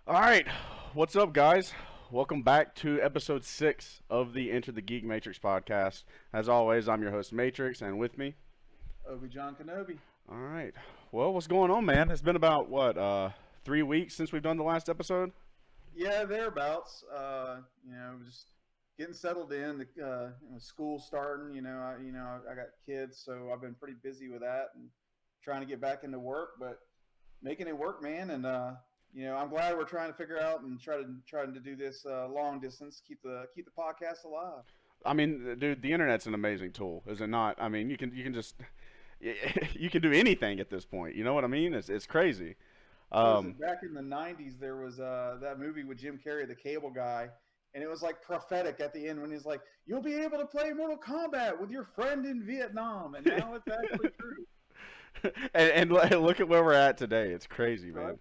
All right, what's up, guys? Welcome back to episode 6 of the Enter the Geek Matrix podcast. As always, I'm your host, Matrix, and with me. Obi-John Kenobi. All right. Well, what's going on, man? It's been about, 3 weeks since we've done the last episode? Yeah, thereabouts. Just getting settled in. School starting. I got kids, so I've been pretty busy with that and trying to get back into work, but making it work, man. And I'm glad we're trying to figure out and trying to do this long distance, keep the podcast alive. I mean, dude, the internet's an amazing tool, is it not? I mean, you can just you can do anything at this point. You know what I mean? It's crazy. What was Um, it? Back in the '90s, there was that movie with Jim Carrey, The Cable Guy, and it was like prophetic at the end when he's like, "You'll be able to play Mortal Kombat with your friend in Vietnam," and now it's actually true. and look at where we're at today. It's crazy, Right? man.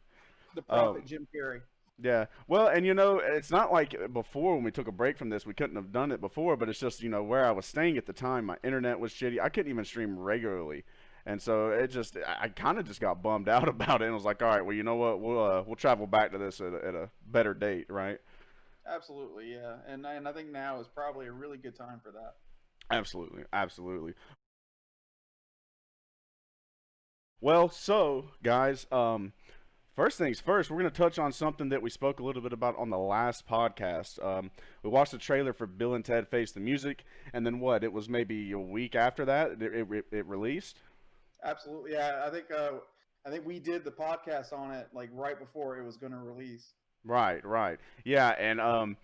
The prophet Um, Jim Carrey. Yeah. Well, and it's not like before when we took a break from this, we couldn't have done it before, but it's just, where I was staying at the time, my internet was shitty. I couldn't even stream regularly. And so I kind of just got bummed out about it and was like, all right, well, you know what? We'll travel back to this at a better date, right? Absolutely, yeah. And I think now is probably a really good time for that. Absolutely. Absolutely. Well, so, guys, first things first, we're going to touch on something that we spoke a little bit about on the last podcast. We watched the trailer for Bill and Ted Face the Music, and then what? It was maybe a week after that it released. Absolutely, yeah. I think we did the podcast on it like right before it was going to release. Right, right. Yeah, and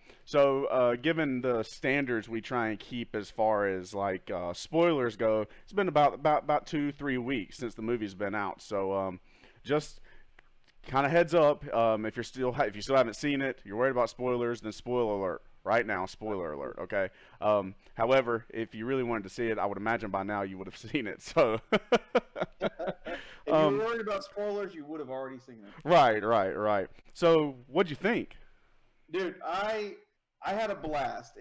given the standards we try and keep as far as like spoilers go, it's been about 2 3 weeks since the movie's been out. So just kind of heads up, if you still haven't seen it, you're worried about spoilers, then spoiler alert right now. Spoiler alert. Okay. However, if you really wanted to see it, I would imagine by now you would have seen it. So, If you were um, worried about spoilers, you would have already seen it. right, right, right. So, what'd you think? Dude, I had a blast.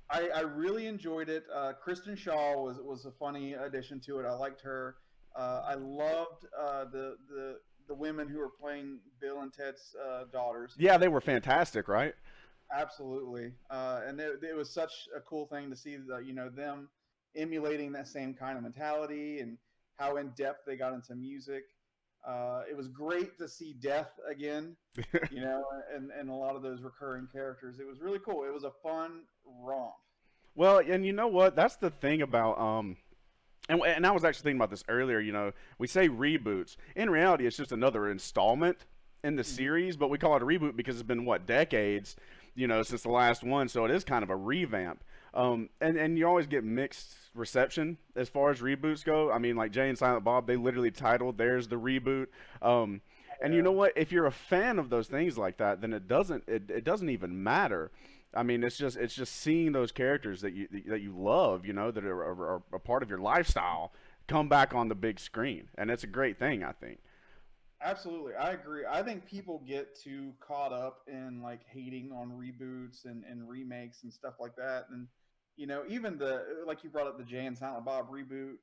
I really enjoyed it. Kristen Shaw was a funny addition to it. I liked her. I loved the women who were playing Bill and Ted's daughters. Yeah, they were fantastic, right? Absolutely, and it was such a cool thing to see them emulating that same kind of mentality and how in depth they got into music. It was great to see Death again, and a lot of those recurring characters. It was really cool. It was a fun romp. Well, and you know what? That's the thing about and I was actually thinking about this earlier. We say reboots. In reality, it's just another installment in the Mhm. series, but we call it a reboot because it's been what decades, since the last one. So it is kind of a revamp. And you always get mixed reception as far as reboots go. I mean, like Jay and Silent Bob, they literally titled theirs the reboot. And you know Yeah, what? If you're a fan of those things like that, then it doesn't even matter. I mean, it's just seeing those characters that you love, that are a part of your lifestyle, come back on the big screen, and it's a great thing, I think. absolutely. I agree. I think people get too caught up in like hating on reboots and remakes and stuff like that. And even the like you brought up the Jay and Silent Bob reboot.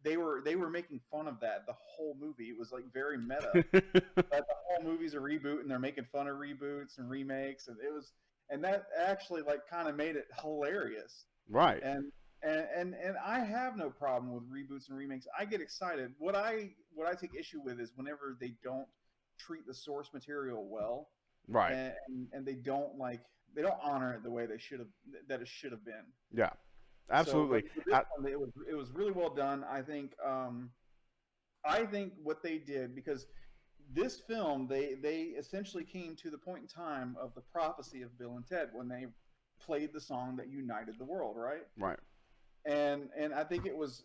They were making fun of that the whole movie. It was like very meta. But the whole movie's a reboot, and they're making fun of reboots and remakes, and that actually like kind of made it hilarious. Right. And and I have no problem with reboots and remakes. I get excited. What I take issue with is whenever they don't treat the source material well, Right. and they don't honor it the way they should have that it should have been. Yeah. So, but Absolutely. with this one, it was really well done. I think what they did, because this film, they essentially came to the point in time of the prophecy of Bill and Ted when they played the song that united the world, right? Right. And I think it was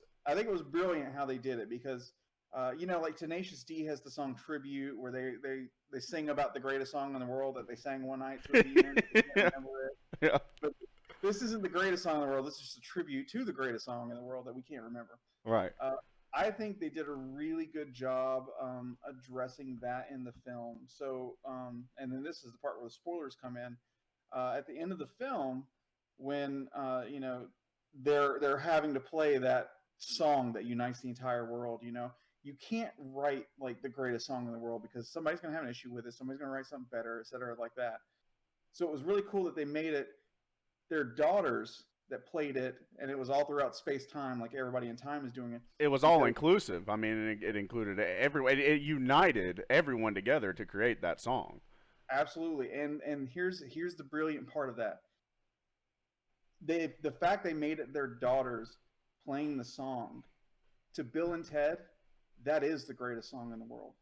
brilliant how they did it, because like Tenacious D has the song Tribute, where they sing about the greatest song in the world that they sang one night towards the end. You can't remember it, Yeah. but this isn't the greatest song in the world. This is just a tribute to the greatest song in the world that we can't remember. Right. Uh, I think they did a really good job addressing that in the film. So, and then this is the part where the spoilers come in. At the end of the film, when they're having to play that song that unites the entire world. you can't write like the greatest song in the world because somebody's going to have an issue with it. Somebody's going to write something better, et cetera, like that. So it was really cool that they made it their daughters that played it, and it was all throughout space time, like everybody in time is doing it. It was all Because inclusive. I mean, it included everyone. It united everyone together to create that song. absolutely, and here's the brilliant part of that. The fact they made it their daughters playing the song to Bill and Ted, that is the greatest song in the world.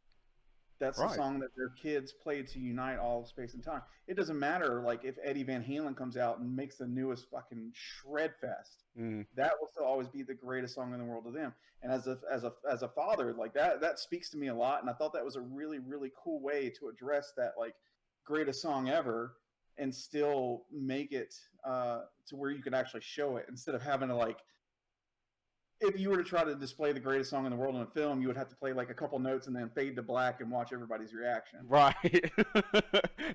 That's the Right. song that their kids played to unite all of space and time. It doesn't matter like if Eddie Van Halen comes out and makes the newest fucking shred fest. Mm. That will still always be the greatest song in the world to them. And as a father, like that speaks to me a lot. And I thought that was a really, really cool way to address that like greatest song ever and still make it to where you can actually show it instead of having to like if you were to try to display the greatest song in the world in a film, you would have to play like a couple notes and then fade to black and watch everybody's reaction. Right.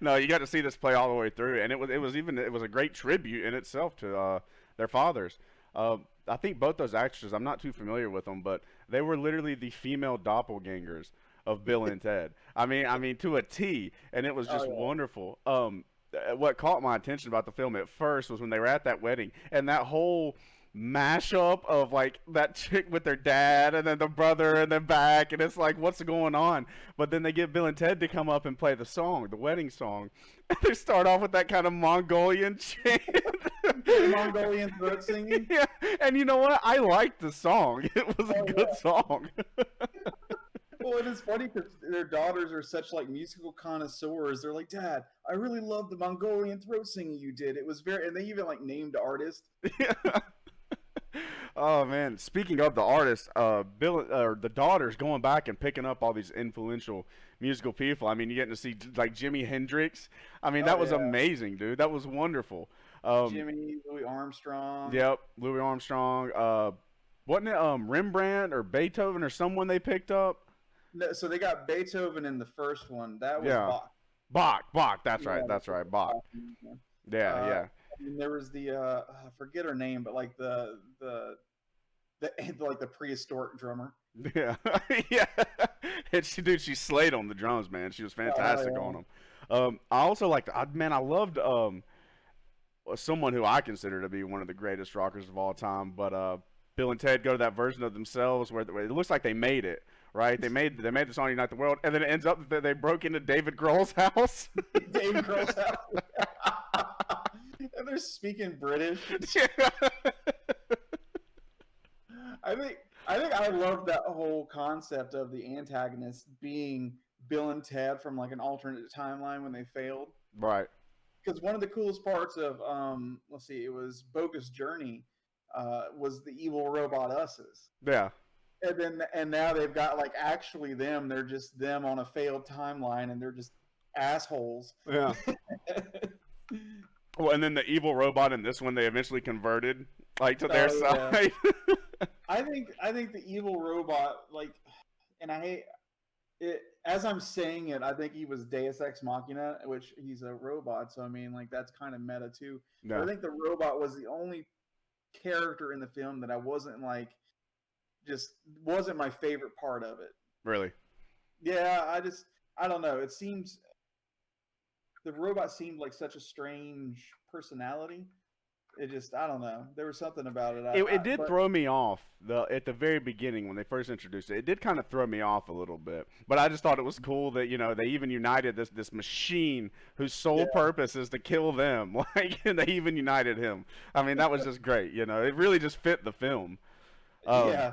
No, you got to see this play all the way through, and it was a great tribute in itself to their fathers. I think both those actresses, I'm not too familiar with them, but they were literally the female doppelgangers of Bill and Ted. I mean to a T, and it was Oh just yeah. wonderful. What caught my attention about the film at first was when they were at that wedding, and that whole mashup of like that chick with their dad and then the brother and then back, and it's like what's going on, but then they get Bill and Ted to come up and play the song, the wedding song, and they start off with that kind of Mongolian chant. Mongolian throat singing. Yeah, and you know what, I liked the song. It was a Oh good yeah. song. Well, it is funny because their daughters are such like musical connoisseurs. They're like, Dad, I really love the Mongolian throat singing you did. It was very, and they even like named artists. Yeah. Oh man, speaking of the artists, Bill or the daughters going back and picking up all these influential musical people. I mean, you're getting to see like Jimi Hendrix. I mean, Oh that was yeah, amazing, dude. That was wonderful. Jimmy, Louis Armstrong. Yep, Louis Armstrong. Wasn't it Rembrandt or Beethoven or someone they picked up? No, so they got Beethoven in the first one. That was Yeah, Bach. Bach. That's Yeah, right. that's That's what right. Bach. Bach. Yeah. Yeah, yeah. And there was the I forget her name, but like the like the prehistoric drummer. Yeah, yeah. And she slayed on the drums, man. She was Oh fantastic on yeah. them. I also like, man, I loved someone who I consider to be one of the greatest rockers of all time. But Bill and Ted go to that version of themselves where it looks like they made it, right? They made the song "Unite the World," and then it ends up that they broke into David Grohl's house. Dave Grohl's house. And they're speaking British. Yeah. I think I love that whole concept of the antagonist being Bill and Ted from like an alternate timeline when they failed. Right. Because one of the coolest parts of let's see, it was Bogus Journey, was the evil robot us's. Yeah. And now they've got like actually them. They're just them on a failed timeline, and they're just assholes. Yeah. Well, and then the evil robot in this one, they eventually converted like to their Oh yeah. side. I think the evil robot like, and I hate it as I'm saying it. I think he was Deus Ex Machina, which he's a robot. So I mean, like that's kind of meta too. But I No, think the robot was the only character in the film that I wasn't like, just wasn't my favorite part of it. really. Yeah, I don't know. It seems the robot seemed like such a strange personality. It just I don't know. There was something about it. It did But throw me off at the very beginning when they first introduced it. It did kind of throw me off a little bit, but I just thought it was cool that they even united this machine whose sole yeah, purpose is to kill them. Like, and they even united him. I mean, that was just great. It really just fit the film. Um, yeah.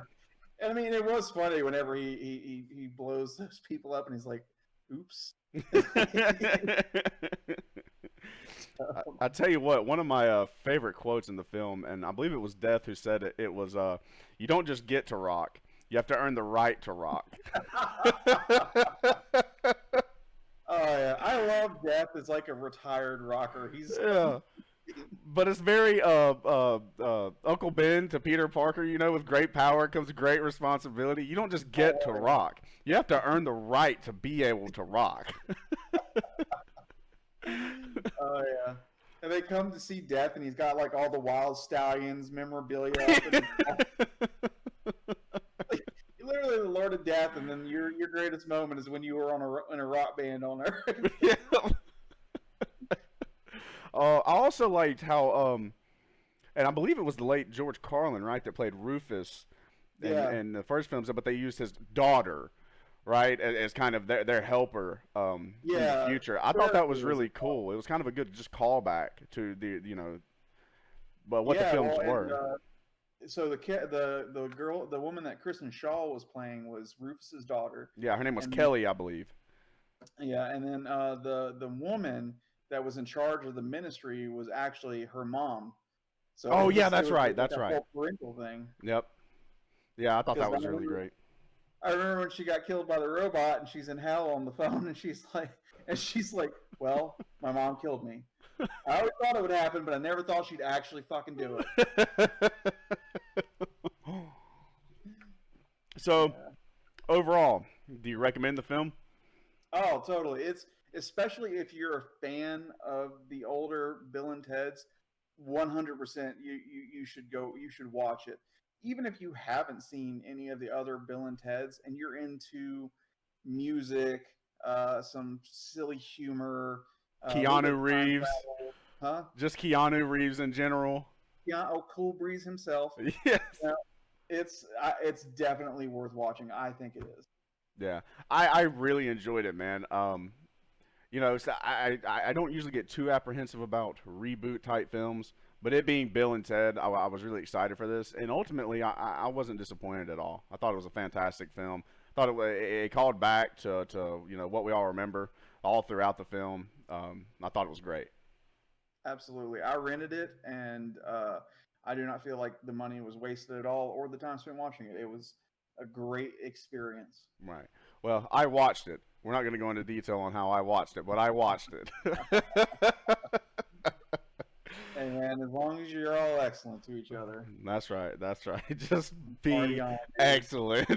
And I mean, it was funny whenever he blows those people up, and he's like, "Oops." I tell you what, one of my favorite quotes in the film, and I believe it was Death who said it. It was, "You don't just get to rock; you have to earn the right to rock." Oh yeah, I love Death as like a retired rocker. He's Yeah, but it's very Uncle Ben to Peter Parker. With great power comes great responsibility. You don't just get to rock; you have to earn the right to be able to rock. oh yeah. And they come to see Death, and he's got like all the Wild Stallions memorabilia up, and like, literally the Lord of Death and then your greatest moment is when you were in a rock band on Earth. Yeah. I also liked how and I believe it was the late George Carlin, right, that played Rufus Yeah, in the first films, but they used his daughter, right, as kind of their helper in the yeah. future. I thought that was Character is really cool. It was kind of a good just callback to the well, what the yeah. films Well, and were. so the girl, the woman that Kristen Shaw was playing was Rufus's daughter, Yeah, her name was and Kelly, I believe. yeah, and then the woman that was in charge of the ministry was actually her mom. So Oh yeah, it that's was right. like That's a right. whole parental thing. Yep. Yeah, I thought Because that was really great. I remember when she got killed by the robot and she's in hell on the phone and she's like, well, my mom killed me. I always thought it would happen, but I never thought she'd actually fucking do it. So, Yeah. overall, do you recommend the film? Oh, totally. It's especially if you're a fan of the older Bill and Ted's, 100% you should go, you should watch it. Even if you haven't seen any of the other Bill and Ted's and you're into music, some silly humor, a little bit Keanu of time Reeves, travel, huh? just Keanu Reeves in general. Yeah, oh, Cool Breeze himself. Yes. Yeah, it's definitely worth watching. I think it is. Yeah, I really enjoyed it, man. So I don't usually get too apprehensive about reboot type films, but it being Bill and Ted, I was really excited for this, and ultimately I wasn't disappointed at all. I thought it was a fantastic film. I thought it called back to what we all remember all throughout the film. I thought it was great. Absolutely. I rented it, and I do not feel like the money was wasted at all or the time spent watching it. It was a great experience. Right. Well, I watched it. We're not going to go into detail on how I watched it, but I watched it. Hey, man, as long as you're all excellent to each other, That's right. That's right. Just party be on, dude. excellent.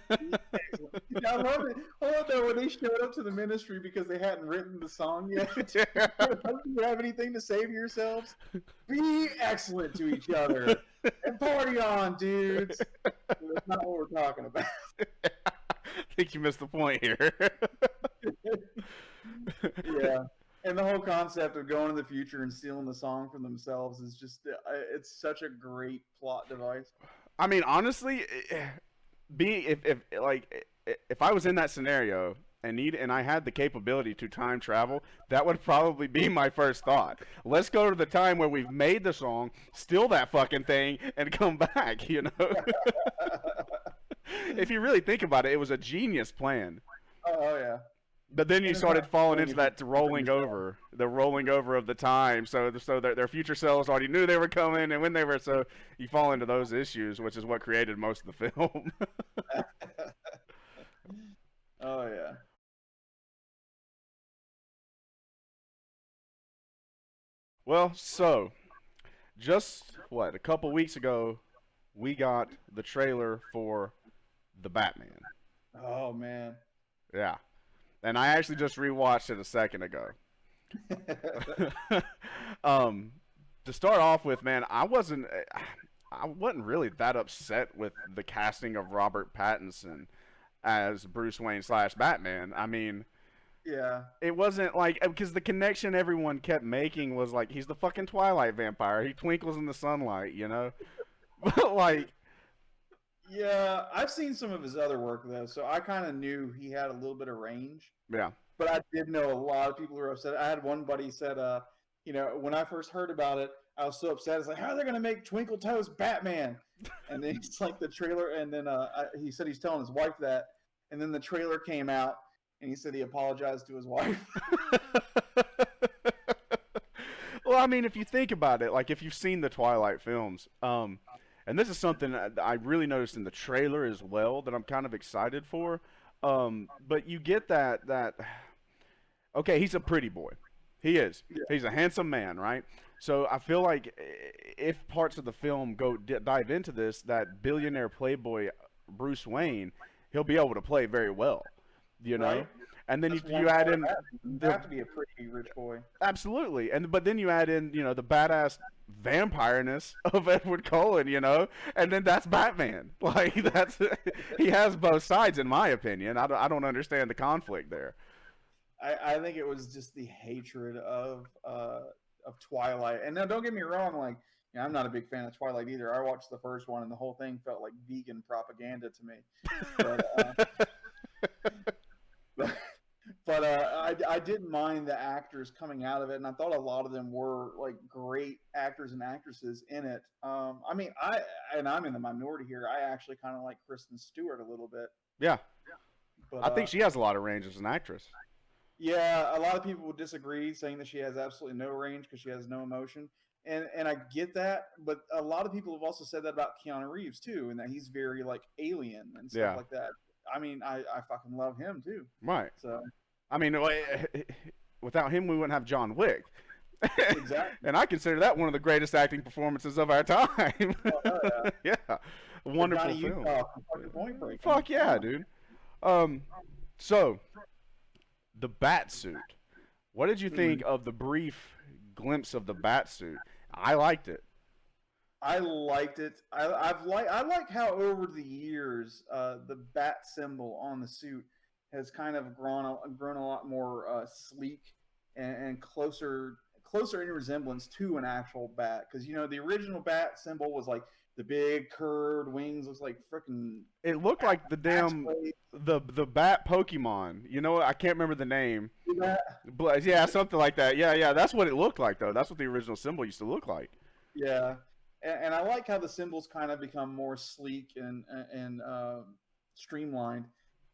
Excellent. I love it. I love that when they showed up to the ministry because they hadn't written the song yet. Do you have anything to say for yourselves? Be excellent to each other and party on, dudes. That's not what we're talking about. I think you missed the point here. Yeah. And the whole concept of going to the future and stealing the song from themselves is just, it's such a great plot device. I mean, honestly, being if I was in that scenario and I had the capability to time travel, that would probably be my first thought. Let's go to the time where we've made the song, steal that fucking thing, and come back. If you really think about it, it was a genius plan. Oh, yeah. But then you And it's started not falling funny into if you that rolling yourself. over, the rolling over of the time. So their future selves already knew they were coming and when they were. So you fall into those issues, which is what created most of the film. Oh, yeah. Well, so just what a couple weeks ago, we got the trailer for the Batman. Oh, man. Yeah, and I actually just rewatched it a second ago. um, to start off with, man, I wasn't really that upset with the casting of Robert Pattinson as Bruce Wayne slash Batman. I mean, Yeah. it wasn't like because the connection everyone kept making was like he's the fucking Twilight vampire. He twinkles in the sunlight. But like, Yeah. I've seen some of his other work, though, so I kind of knew he had a little bit of range. yeah, But I did know a lot of people who were upset. I had one buddy said, when I first heard about it, I was so upset. It's like, how are they going to make Twinkle Toes Batman? And then he's like the trailer, and then he said he's telling his wife that, and then the trailer came out, and he said he apologized to his wife. well, I mean, if you think about it, like if you've seen the Twilight films, and this is something that I really noticed in the trailer as well that I'm kind of excited for. But you get that okay, he's a pretty boy. He is. Yeah. He's a handsome man, right? So I feel like if parts of the film dive into this, that billionaire playboy Bruce Wayne, he'll be able to play very well, Right? And then That's you one add part in of that. You have to be a pretty rich boy. absolutely, but then you add in the badass vampireness of Edward Cullen, and then that's Batman. Like that's he has both sides in my opinion. I don't understand the conflict there. I think it was just the hatred of Twilight. And now, don't get me wrong, like I'm not a big fan of Twilight either. I watched the first one, and the whole thing felt like vegan propaganda to me. But I didn't mind the actors coming out of it, and I thought a lot of them were like great actors and actresses in it. I mean, I'm in the minority here. I actually kind of like Kristen Stewart a little bit, Yeah, but I think she has a lot of range as an actress. yeah, a lot of people would disagree, saying that she has absolutely no range because she has no emotion, and I get that. But a lot of people have also said that about Keanu Reeves too, and that he's very like alien and stuff Yeah, like that. I mean, I fucking love him too. right. So I mean, without him, we wouldn't have John Wick. exactly. And I consider that one of the greatest acting performances of our time. Oh, yeah. Yeah, a Or wonderful Johnny film. Utah from fucking Point Break. I mean, Fuck come yeah, on. dude. Um, so the bat suit. What did you think Mhm. of the brief glimpse of the bat suit? I liked it. I liked it. I like how over the years the bat symbol on the suit has kind of grown a lot more sleek and closer in resemblance to an actual bat. Because the original bat symbol was like the big curved wings, looks like freaking It looked like the axe damn blade. the bat Pokemon. I can't remember the name. That. But yeah, something like that. Yeah, yeah, that's what it looked like though. That's what the original symbol used to look like. Yeah, and I like how the symbols kind of become more sleek and streamlined.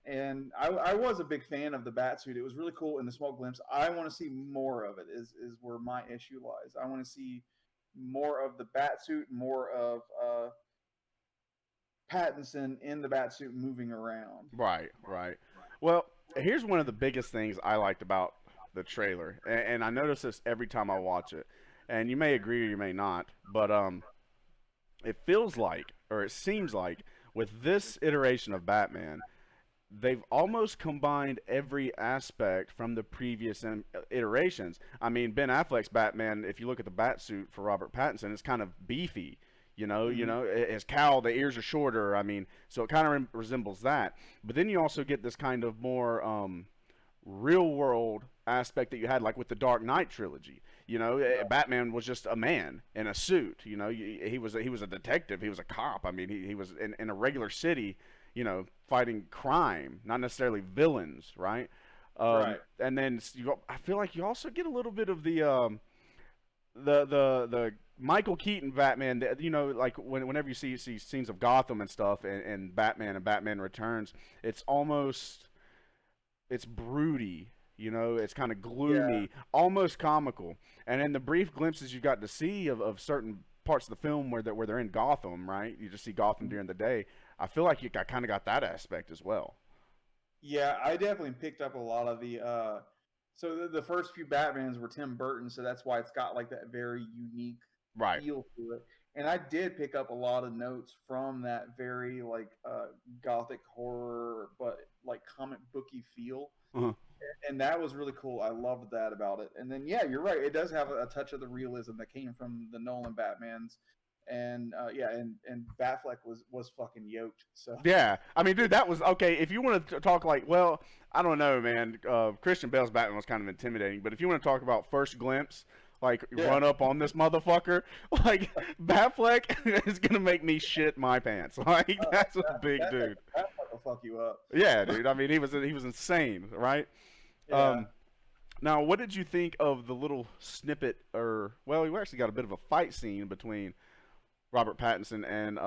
And I was a big fan of the Batsuit. It was really cool in the small glimpse. I want to see more of it. Is where my issue lies. I want to see more of the Batsuit, more of Pattinson in the Batsuit moving around. Right, right. Well, here's one of the biggest things I liked about the trailer, and I notice this every time I watch it. And you may agree or you may not, but it feels like, or it seems like, with this iteration of Batman, they've almost combined every aspect from the previous iterations. I mean, Ben Affleck's Batman, if you look at the bat suit for Robert Pattinson, it's kind of beefy. Mm-hmm. His cowl, the ears are shorter. I mean, so it kind of resembles that. But then you also get this kind of more real world aspect that you had, like with the Dark Knight trilogy. Batman was just a man in a suit. He was a detective. He was a cop. I mean, he was in a regular city, fighting crime, not necessarily villains, right? Right. And then I feel like you also get a little bit of the Michael Keaton Batman. Like whenever you see scenes of Gotham and stuff, and Batman and Batman Returns, it's broody. It's kind of Yeah. gloomy, almost comical. And in the brief glimpses you got to see of certain parts of the film where they're in Gotham, right? You just see Gotham during the day. I feel like I kind of got that aspect as well. Yeah, I definitely picked up a lot of the. So the first few Batmans were Tim Burton, so that's why it's got like that very unique Right. feel to it. And I did pick up a lot of notes from that very like gothic horror, but like comic booky feel, Uh-huh. and that was really cool. I loved that about it. And then yeah, you're right. It does have a touch of the realism that came from the Nolan Batmans, and yeah, and Batfleck was fucking yoked. So Yeah, I mean, dude, that was okay. If you want to talk like, well, I don't know, man. Christian Bale's Batman was kind of intimidating, but if you want to talk about first glimpse, like yeah, run up on this motherfucker, like Batfleck is gonna make me shit my pants. Like that's a big that dude. Batfleck will fuck you up. Yeah, dude. I mean, he was insane, right? Yeah. Um, Now, what did you think of the little snippet, or well, we actually got a bit of a fight scene between Robert Pattinson and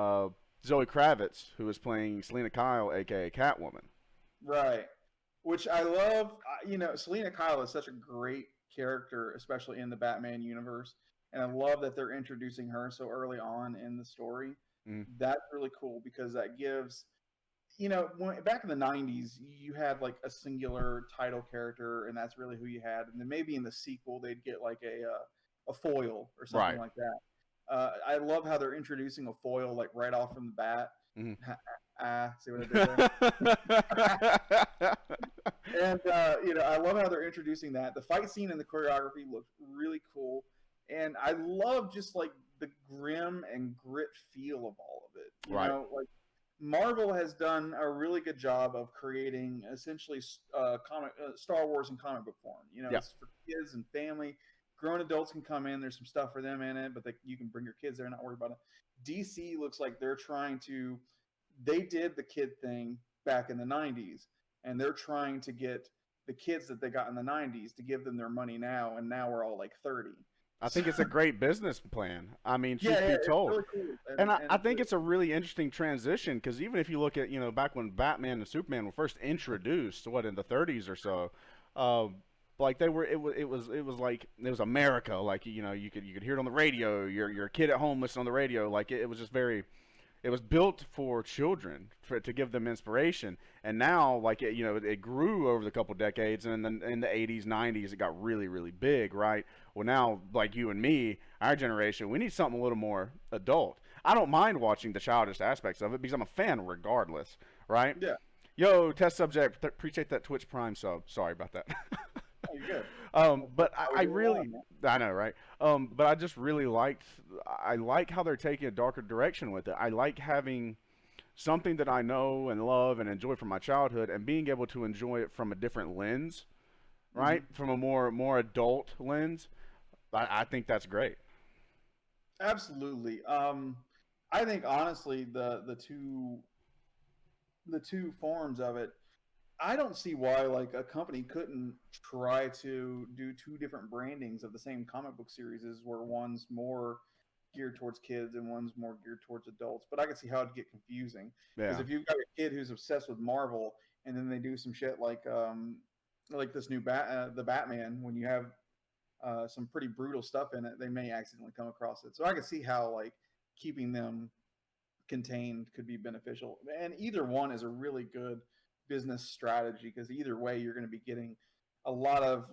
Zoe Kravitz, who is playing Selena Kyle, aka Catwoman. Right. Which I love. Selena Kyle is such a great character, especially in the Batman universe. And I love that they're introducing her so early on in the story. Mm, That's really cool because that gives, back in the 90s, you had like a singular title character, and that's really who you had. And then maybe in the sequel, they'd get like a foil or something right. like that. I love how they're introducing a foil like right off from the bat. Mm. See what I did there? And I love how they're introducing that. The fight scene and the choreography look really cool, and I love just like the grim and grit feel of all of it. You Right. know, like Marvel has done a really good job of creating essentially Star Wars in comic book form. You know, Yeah. it's for kids and family. Grown adults can come in. There's some stuff for them in it, but you can bring your kids there and not worry about it. DC looks like they're trying to. They did the kid thing back in the '90s, and they're trying to get the kids that they got in the '90s to give them their money now, and now we're all like 30. I So think it's a great business plan. I mean, yeah, truth yeah, be it's told. really cool, And I and think it's a really interesting transition because even if you look at, back when Batman and Superman were first introduced, what, in the 30s or so, uh, like they were, it was like, it was America. Like, you could hear it on the radio. You're a kid at home listening on the radio. Like, it was just very, it was built for children to give them inspiration. And now, like, it grew over the couple decades, and then in the 80s, 90s, it got really, really big, right? Well, now, like you and me, our generation, we need something a little more adult. I don't mind watching the childish aspects of it because I'm a fan regardless, right? yeah, Yo, test subject, appreciate that Twitch Prime sub. Sorry about that. oh, you're good. But How we I doing really, on, man? I know, right? But I just really I like how they're taking a darker direction with it. I like having something that I know and love and enjoy from my childhood and being able to enjoy it from a different lens, right? Hmm. From a more adult lens. I think that's great. Absolutely. I think honestly, the two forms of it, I don't see why like a company couldn't try to do two different brandings of the same comic book series, where one's more geared towards kids and one's more geared towards adults. But I can see how it'd get confusing because Yeah. if you've got a kid who's obsessed with Marvel and then they do some shit like this new the Batman, when you have some pretty brutal stuff in it, they may accidentally come across it. So I can see how like keeping them contained could be beneficial. And either one is a really good business strategy because either way, you're going to be getting a lot of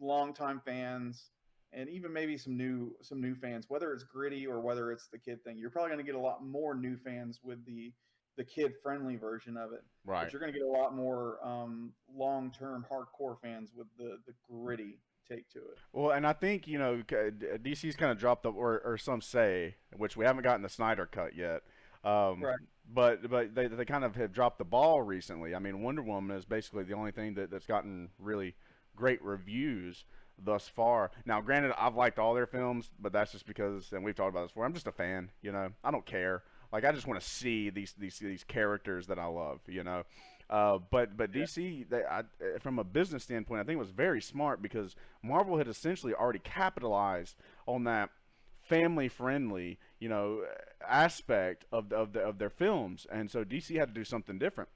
longtime fans and even maybe some new fans, whether it's gritty or whether it's the kid thing. You're probably going to get a lot more new fans with the kid friendly version of it, but Right. you're going to get a lot more long term hardcore fans with the gritty take to it. Well, and I think DC's kind of dropped the, or some say, which we haven't gotten the Snyder cut yet. Um, Right. but they kind of have dropped the ball recently. I mean, Wonder Woman is basically the only thing that's gotten really great reviews thus far. Now, granted, I've liked all their films, but that's just because, and we've talked about this before. I'm just a fan. I don't care. Like, I just want to see these characters that I love. But Yeah. DC, from a business standpoint, I think it was very smart because Marvel had essentially already capitalized on that family friendly, aspect of their films, and so DC had to do something different.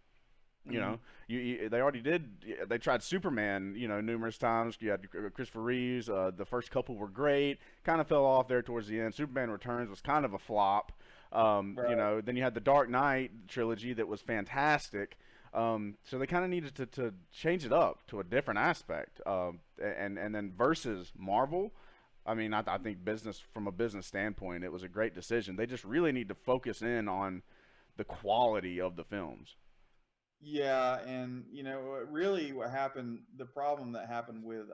You Hmm. know, they already did. They tried Superman, numerous times. You had Christopher Reeves. The first couple were great. Kind of fell off there towards the end. Superman Returns was kind of a flop. Right. Then you had the Dark Knight trilogy that was fantastic. So they kind of needed to change it up to a different aspect. And then versus Marvel, I mean, I think from a business standpoint, it was a great decision. They just really need to focus in on the quality of the films. Yeah, and really, what happened? The problem that happened with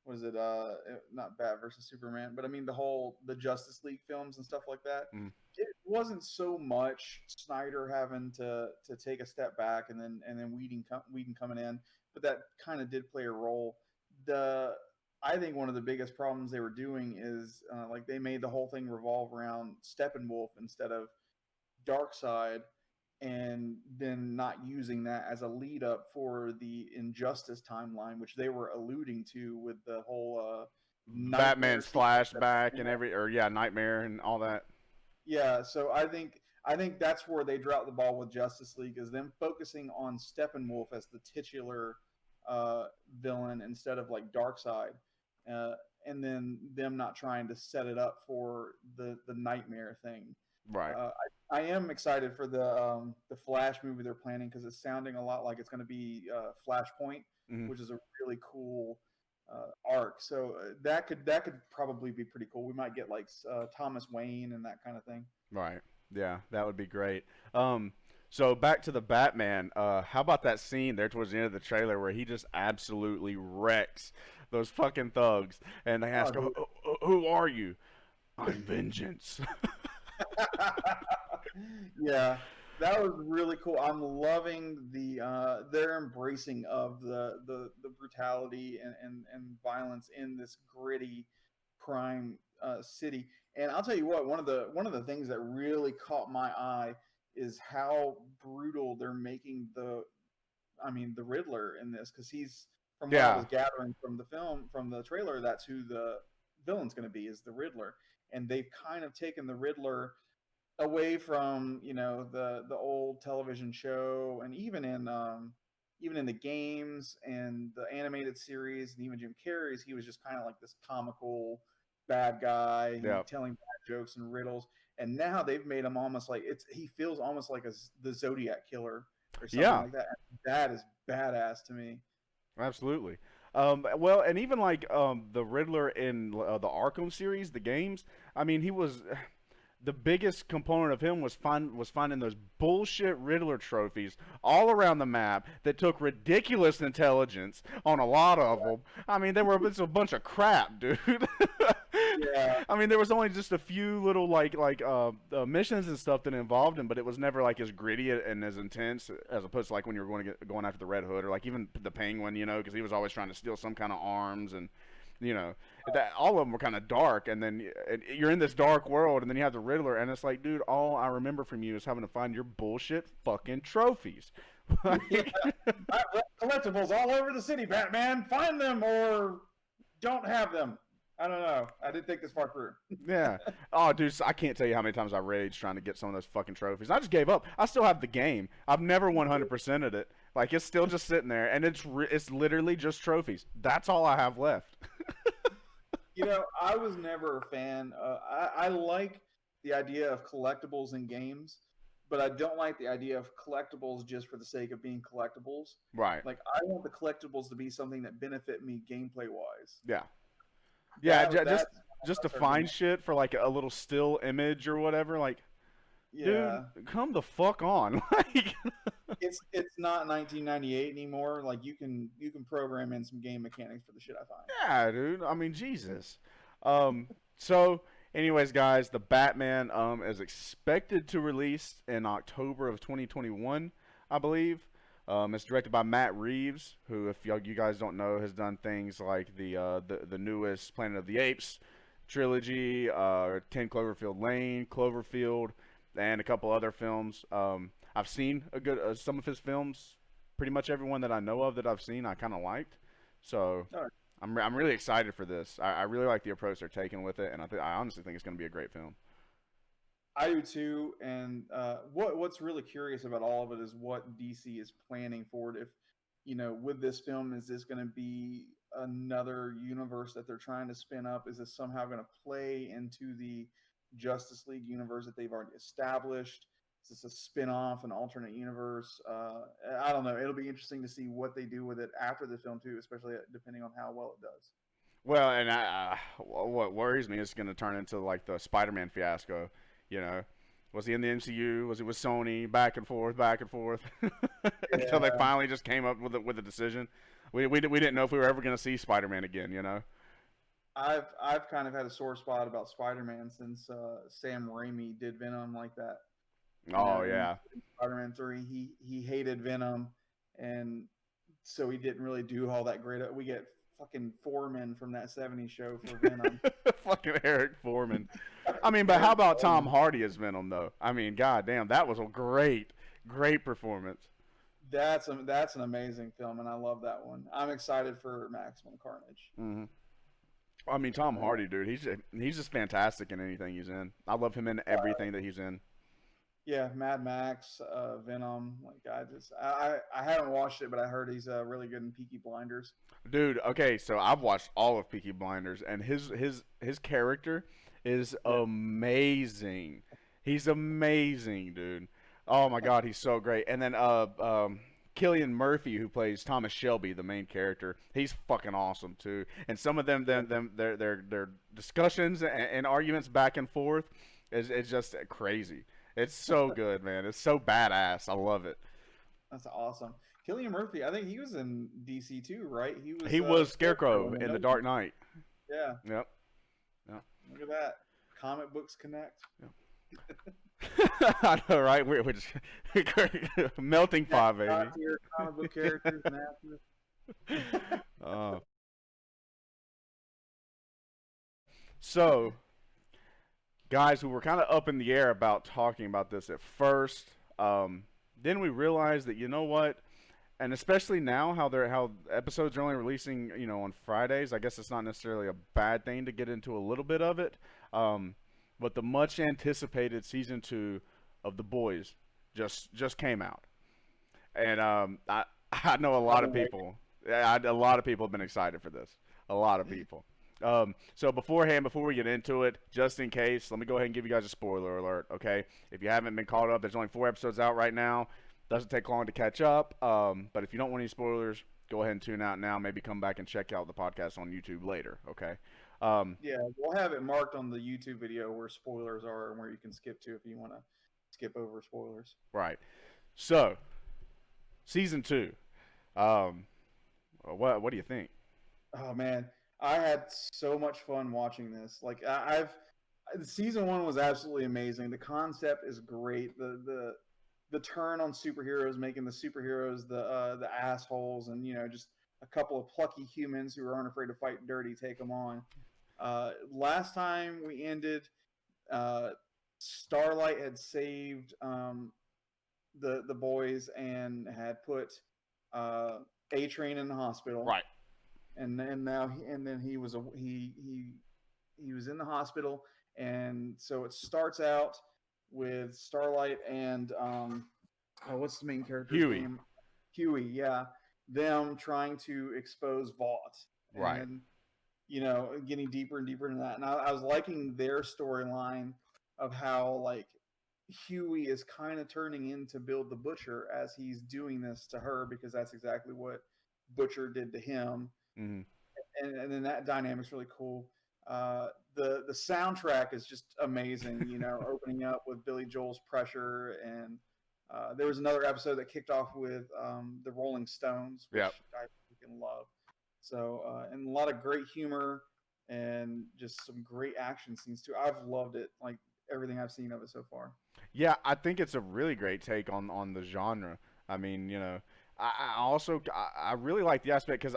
was it not Bat versus Superman, but I mean the Justice League films and stuff like that. Mm, It wasn't so much Snyder having to take a step back and then Whedon coming in, but that kind of did play a role. The I think one of the biggest problems they were doing is like they made the whole thing revolve around Steppenwolf instead of Darkseid, and then not using that as a lead up for the Injustice timeline, which they were alluding to with the whole nightmare Batman's sequence. flashback and yeah, Nightmare and all that. Yeah, so I think that's where they dropped the ball with Justice League, is them focusing on Steppenwolf as the titular uh, villain instead of like Darkseid, uh, and then them not trying to set it up for the nightmare thing. Right. I am excited for the Flash movie they're planning because it's sounding a lot like it's going to be Flashpoint, Hmm. which is a really cool arc. So that could probably be pretty cool. We might get like Thomas Wayne and that kind of thing. Right. Yeah, that would be great. Um, so back to the Batman. How about that scene there towards the end of the trailer where he just absolutely wrecks those fucking thugs, and they Oh, ask him, dude. "Who are you?" I'm vengeance. Yeah, that was really cool. I'm loving their embracing of the brutality and violence in this gritty crime city. And I'll tell you what, one of the things that really caught my eye is how brutal they're making the Riddler in this, because he's, from what I Yeah, was gathering from the film, from the trailer, that's who the villain's going to be, is the Riddler. And they've kind of taken the Riddler away from, the old television show, and even in the games and the animated series, and even Jim Carrey's, he was just kind of like this comical bad guy, yeah, telling bad jokes and riddles. And now they've made him almost like, he feels almost like the Zodiac killer or something yeah. like that. That is badass to me. Absolutely. Well, and even like the Riddler in the Arkham series, the games. I mean, he was the biggest component of him was finding those bullshit Riddler trophies all around the map that took ridiculous intelligence on a lot of them. I mean, they were it's a bunch of crap, dude. Yeah, I mean, there was only just a few little missions and stuff that involved him, but it was never like as gritty and as intense as opposed to like when you were going after the Red Hood or like even the Penguin, because he was always trying to steal some kind of arms and you know that all of them were kind of dark, and then you're in this dark world, and then you have the Riddler, and it's like, dude, all I remember from you is having to find your bullshit fucking trophies. yeah. Like, Collectibles all over the city, Batman. Find them or don't have them. I don't know. I didn't think this far through. yeah. Oh, dude, I can't tell you how many times I raged trying to get some of those fucking trophies. I just gave up. I still have the game. I've never 100%ed it. Like it's still just sitting there, and it's literally just trophies. That's all I have left. I was never a fan. I like the idea of collectibles in games, but I don't like the idea of collectibles just for the sake of being collectibles. Right. Like, I want the collectibles to be something that benefit me gameplay wise. Yeah. Yeah. That Just that's just to starting find shit for like a little still image or whatever. Like, dude, yeah. come the fuck on. Like, It's not 1998 anymore. Like, you can program in some game mechanics for the shit I find. yeah, dude. I mean, Jesus. So, anyways, guys, the Batman is expected to release in October of 2021, I believe. It's directed by Matt Reeves, who, if you guys don't know, has done things like the newest Planet of the Apes trilogy, 10 Cloverfield Lane, Cloverfield, and a couple other films. I've seen a good some of his films. Pretty much everyone that I know of that I've seen, I kind of liked. So All right. I'm really excited for this. I really like the approach they're taking with it, and I honestly think it's going to be a great film. I do too. And what's really curious about all of it is what DC is planning for it. If with this film, is this going to be another universe that they're trying to spin up? Is this somehow going to play into the Justice League universe that they've already established? Is this a spin-off, an alternate universe? I don't know. It'll be interesting to see what they do with it after the film too, especially depending on how well it does. Well, and what worries me is going to turn into like the Spider-Man fiasco. You know, was he in the MCU? Was he with Sony? Back and forth, until they Yeah. finally just came up with a decision. We didn't know if we were ever going to see Spider-Man again. You know. I've kind of had a sore spot about Spider-Man since Sam Raimi did Venom like that. Oh In yeah. Spider-Man 3, he hated Venom, and so he didn't really do all that great. We get fucking Foreman from that '70s show for Venom. Fucking Eric Foreman. I mean, but how Eric about Tom Foreman. Hardy as Venom though? I mean, goddamn, that was a great performance. That's an amazing film, and I love that one. I'm excited for Maximum Carnage. Hmm. I mean, Tom Uh, Hardy, dude, he's just fantastic in anything he's in. I love him in everything that he's in. yeah, Mad Max, Venom. Like, I haven't watched it, but I heard he's really good in Peaky Blinders. Dude, okay, so I've watched all of Peaky Blinders, and his character is Yeah, amazing. He's amazing, dude. Oh my God, he's so great. And then Killian Murphy, who plays Thomas Shelby, the main character, he's fucking awesome too. And some of their discussions and arguments back and forth is just crazy. It's so good, man. It's so badass. I love it. that's awesome. Killian Murphy, I think he was in DC too, right? He was He was Scarecrow Scarecrow in the in The Nolan. Dark Knight. Yeah, Yep. Yep. look at that. comic books connect. I know, right? We're just melting pot, baby. God tier comic book characters and actors. uh, so, guys, who were kind of up in the air about talking about this at first, then we realized that, you know what, and especially now how episodes are only releasing, on Fridays. I guess it's not necessarily a bad thing to get into a little bit of it. But the much anticipated season 2 of The Boys just came out, and I know a lot of people. A lot of people have been excited for this. A lot of people. So beforehand, before we get into it, just in case, let me go ahead and give you guys a spoiler alert. Okay, if you haven't been caught up, there's only 4 episodes out right now. Doesn't take long to catch up. But if you don't want any spoilers, go ahead and tune out now. Maybe come back and check out the podcast on YouTube later. Okay. Yeah, we'll have it marked on the YouTube video where spoilers are and where you can skip to if you want to skip over spoilers. Right. So, season 2. What do you think? Oh man, I had so much fun watching this. Like I've season 1 was absolutely amazing. The concept is great. The turn on superheroes, making the superheroes the assholes, and just a couple of plucky humans who aren't afraid to fight dirty take them on. Last time we ended, Starlight had saved the boys and had put A-Train in the hospital, Right. and then he was he was in the hospital, and so it starts out with Starlight and what's the main character's Huey. name? Huey, yeah. Them trying to expose Vought. Right. And getting deeper and deeper into that. And I was liking their storyline of how like Huey is kind of turning into Bill the Butcher as he's doing this to her, because that's exactly what Butcher did to him. Mm-hmm. And then that dynamic's really cool. The soundtrack is just amazing. Opening up with Billy Joel's Pressure, and there was another episode that kicked off with the Rolling Stones, which Yep. I freaking love. So and a lot of great humor and just some great action scenes too. I've loved it, like everything I've seen of it so far. Yeah, I think it's a really great take on the genre. I mean, I also I really like the aspect because,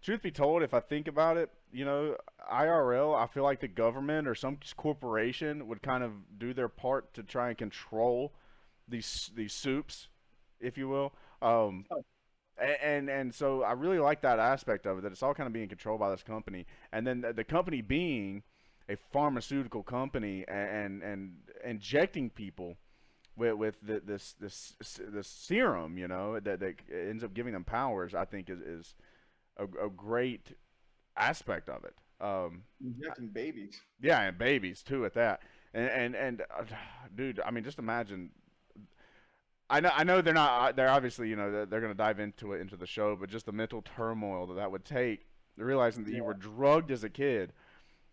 truth be told, if I think about it, IRL, I feel like the government or some corporation would kind of do their part to try and control these soups, if you will. And so I really like that aspect of it, that it's all kind of being controlled by this company, and then the company being a pharmaceutical company and injecting people with this serum, that ends up giving them powers. I think is a great aspect of it. Injecting babies. Yeah, and babies too at that. And dude, I mean, just imagine. I know they're not. They're obviously, they're going to dive into it into the show, but just the mental turmoil that would take, realizing that you were drugged as a kid,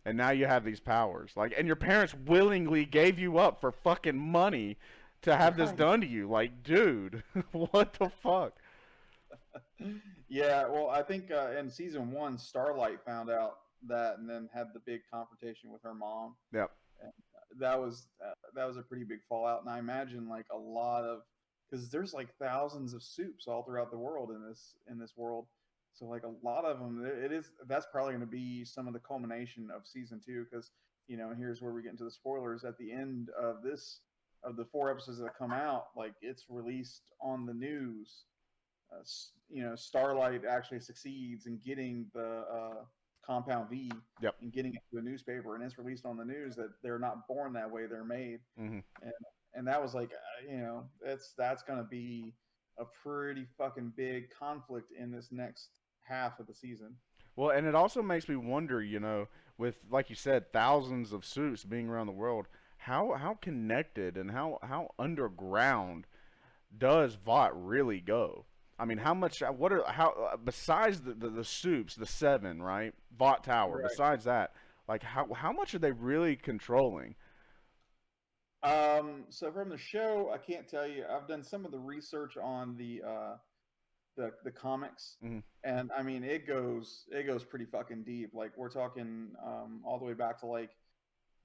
and now you have these powers. Like, and your parents willingly gave you up for fucking money to have this done to you. Like, dude, what the fuck? Yeah, well, I think in season 1, Starlight found out that, and then had the big confrontation with her mom. Yep. And that was a pretty big fallout. And I imagine like a lot of, because there's like thousands of soups all throughout the world in this world. So like a lot of them, that's probably going to be some of the culmination of season 2. Because here's where we get into the spoilers. At the end of the 4 episodes that come out, like it's released on the news. Starlight actually succeeds in getting the Compound V, Yep. and getting it to a newspaper, and it's released on the news that they're not born that way, they're made. Mm-hmm. And that was like, that's going to be a pretty fucking big conflict in this next half of the season. Well, and it also makes me wonder, with, like you said, thousands of suits being around the world, how connected and how underground does Vought really go? I mean, besides the soups, the 7, right? Vought Tower. Right. Besides that, like how much are they really controlling? So from the show, I can't tell you. I've done some of the research on the comics, Mm-hmm. and I mean it goes pretty fucking deep. Like we're talking all the way back to like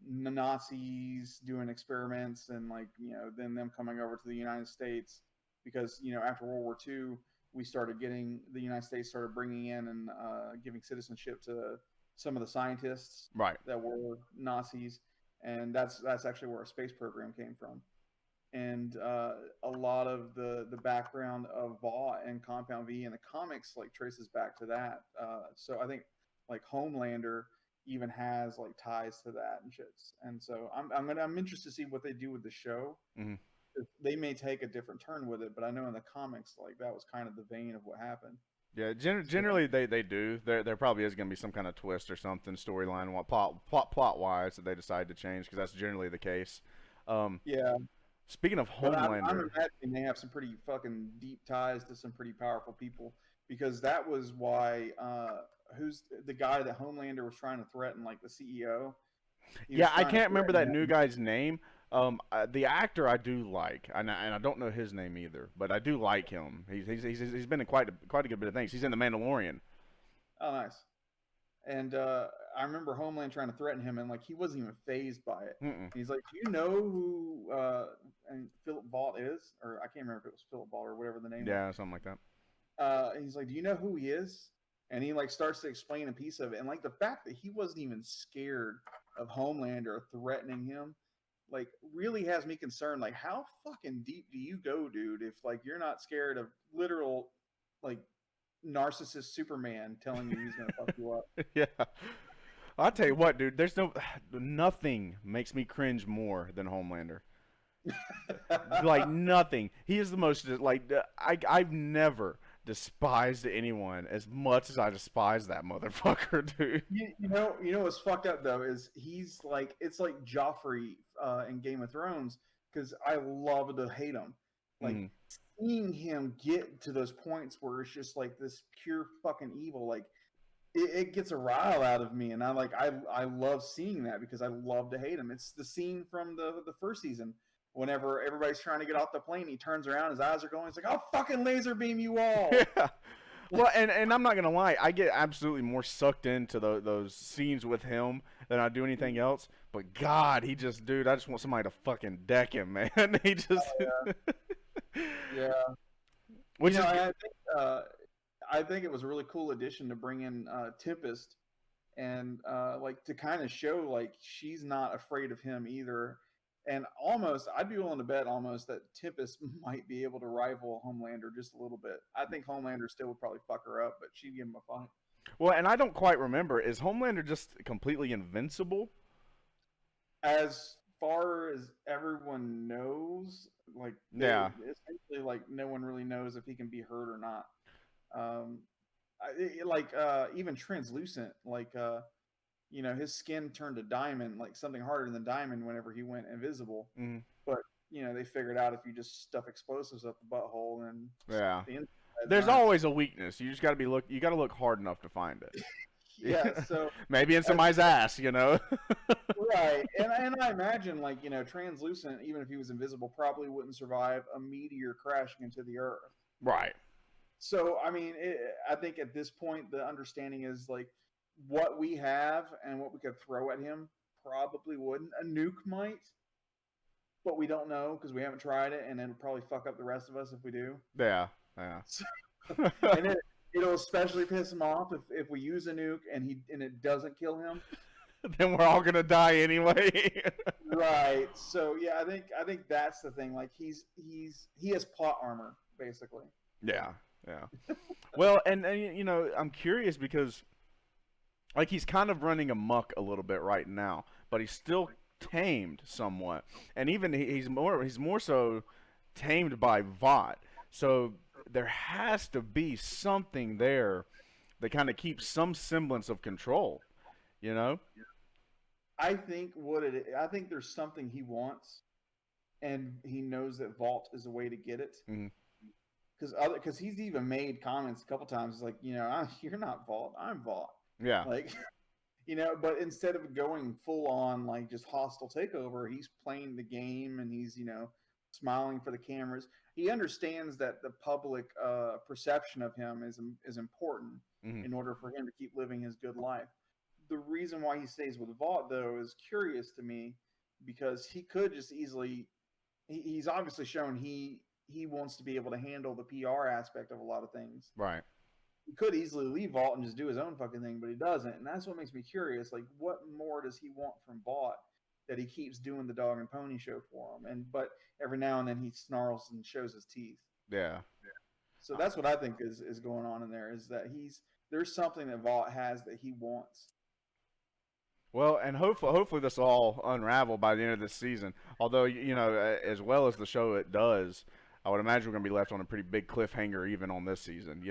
Nazis doing experiments, and like then them coming over to the United States because after World War II we started getting the United States started bringing in and giving citizenship to some of the scientists Right. that were Nazis, and that's actually where our space program came from. And a lot of the background of Vought and Compound V in the comics like traces back to that. So I think like Homelander even has like ties to that and shits. And so I'm interested to see what they do with the show. Hmm. They may take a different turn with it, but I know in the comics like that was kind of the vein of what happened. Yeah, So generally they do. There probably is going to be some kind of twist or something storyline, plot wise that they decide to change because that's generally the case. Um, yeah, Speaking of but I'm Homelander, imagining they have some pretty fucking deep ties to some pretty powerful people because that was why who's the guy that Homelander was trying to threaten, like the CEO. He was yeah, I trying to can't remember threaten that new him. guy's name. The actor I do like, and I don't know his name either, but I do like him. He's been in quite a good bit of things. He's in the Mandalorian. Oh, nice. And I remember Homeland trying to threaten him, and like he wasn't even phased by it. Mm-mm. And he's like, "Do you know who and Philip Vaught is?" Or I can't remember if it was Philip Vaught or whatever the name was. Yeah, something like that. He's like, "Do you know who he is?" And he like starts to explain a piece of it, and like the fact that he wasn't even scared of Homeland or threatening him, like really has me concerned. Like, how fucking deep do you go, dude? If like you're not scared of literal, like narcissist Superman telling you he's gonna fuck you up. Yeah, I'll tell you what, dude. There's nothing makes me cringe more than Homelander. Like nothing. He is the most I've never despised anyone as much as I despise that motherfucker, dude. You know what's fucked up though is he's like it's like Joffrey in Game of Thrones because I love to hate him. Like Mm, seeing him get to those points where it's just like this pure fucking evil, like it gets a rile out of me, and I love seeing that because I love to hate him. It's the scene from the first season. Whenever everybody's trying to get off the plane, he turns around, his eyes are going. He's like, "I'll fucking laser beam you all." yeah. Well, and I'm not gonna lie, I get absolutely more sucked into those scenes with him than I do anything else. But God, he just, dude, I just want somebody to fucking deck him, man. He just, Yeah, which is, I think it was a really cool addition to bring in Tempest and like to kind of show like she's not afraid of him either. And almost, I'd be willing to bet almost that Tempest might be able to rival Homelander just a little bit. I think Homelander still would probably fuck her up, but she'd give him a fight. well, and I don't quite remember. Is Homelander just completely invincible? As far as everyone knows, like they Yeah. essentially like no one really knows if he can be hurt or not. Um, even translucent, like his skin turned to diamond, like something harder than diamond whenever he went invisible. Mm, But they figured out if you just stuff explosives up the butthole and yeah. the inside There's burns. always a weakness. You just got to be look. You got to look hard enough to find it. Yeah, so Maybe in as, somebody's ass, you know. right, and I imagine like translucent, even if he was invisible, probably wouldn't survive a meteor crashing into the Earth. Right. So I mean, I think at this point the understanding is like what we have and what we could throw at him probably wouldn't. A nuke might, but we don't know because we haven't tried it, and it'll probably fuck up the rest of us if we do. Yeah. Yeah. So, and it'll especially piss him off if we use a nuke and it doesn't kill him. Then we're all gonna die anyway. Right. So yeah, I think that's the thing. Like he has plot armor basically. Yeah. Yeah. Well, and I'm curious because like he's kind of running amok a little bit right now, but he's still tamed somewhat, and even he's more so tamed by Vought. So there has to be something there that kind of keeps some semblance of control, you know? I think there's something he wants, and he knows that Vault is a way to get it. Hmm. Because he's even made comments a couple times. He's like, you're not Vault, I'm Vault. Yeah. Like, but instead of going full on like just hostile takeover, he's playing the game and he's smiling for the cameras. He understands that the public perception of him is important Hmm. in order for him to keep living his good life. the reason why he stays with Vought though is curious to me because he could just easily. He's obviously shown he wants to be able to handle the PR aspect of a lot of things. Right. He could easily leave Vault and just do his own fucking thing, but he doesn't, and that's what makes me curious. Like, what more does he want from Vault that he keeps doing the dog and pony show for him? And but every now and then he snarls and shows his teeth. Yeah. So that's what I think is going on in there. Is that there's something that Vault has that he wants. Well, and hopefully this will all unravel by the end of this season. Although, as well as the show it does, I would imagine we're going to be left on a pretty big cliffhanger even on this season.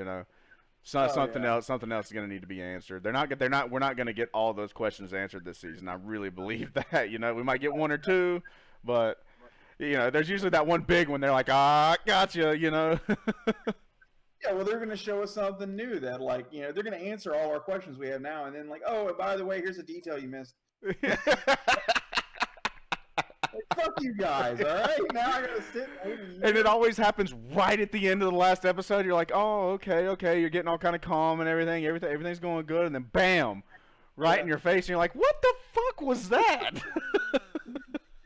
Something else is going to need to be answered. We're not going to get all those questions answered this season. I really believe that. We might get one or two, but there's usually that one big one. They're like, gotcha. Yeah, well, they're going to show us something new that, they're going to answer all our questions we have now, and then, oh, by the way, here's a detail you missed. Fuck you guys, all right? Now I got to sit. And it always happens right at the end of the last episode. You're like, oh, okay. You're getting all kind of calm and everything. Everything's going good, and then bam, right in your face, and you're like, what the fuck was that?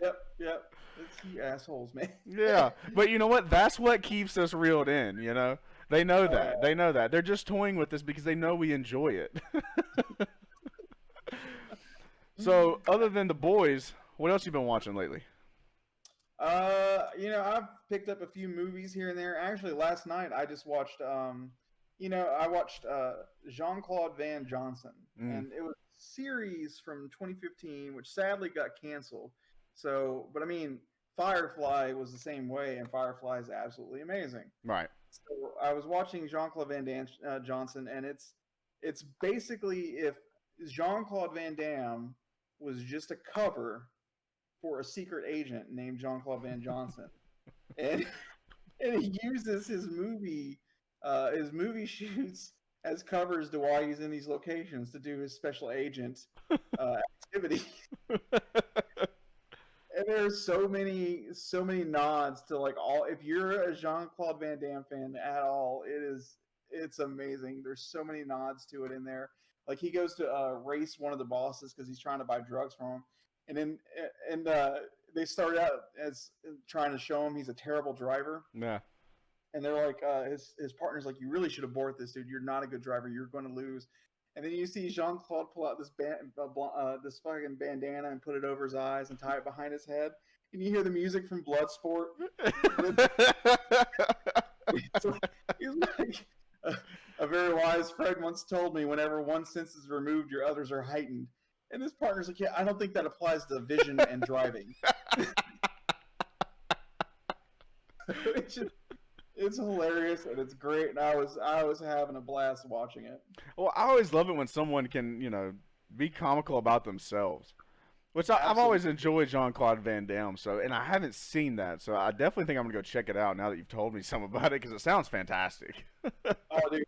Yep. It's you assholes, man. Yeah, but you know what? That's what keeps us reeled in, They know that. They know that. They're just toying with us because they know we enjoy it. So, other than The Boys, what else you been watching lately? I've picked up a few movies here and there. Actually, last night I just watched, Jean-Claude Van Johnson, and it was a series from 2015, which sadly got canceled. So, but I mean, Firefly was the same way, and Firefly is absolutely amazing. Right. So I was watching Jean-Claude Van Johnson, and it's basically if Jean-Claude Van Damme was just a cover for a secret agent named Jean-Claude Van Johnson, and he uses his movie shoots as covers to why he's in these locations to do his special agent activity. And there's so many nods to if you're a Jean-Claude Van Damme fan at all, it's amazing. There's so many nods to it in there. Like he goes to race one of the bosses because he's trying to buy drugs from him, and they start out as trying to show him he's a terrible driver. Yeah. And they're like, his partner's like, you really should abort this, dude. You're not a good driver. You're going to lose. And then you see Jean-Claude pull out this fucking bandana and put it over his eyes and tie it behind his head. And you hear the music from Bloodsport. He's like, a very wise Fred once told me, whenever one sense is removed, your others are heightened. And this partner's like, yeah, I don't think that applies to vision and driving. It's hilarious and it's great, and I was having a blast watching it. Well, I always love it when someone can, be comical about themselves, which I've always enjoyed Jean-Claude Van Damme. So, and I haven't seen that, so I definitely think I'm gonna go check it out now that you've told me some about it because it sounds fantastic. Oh, dude,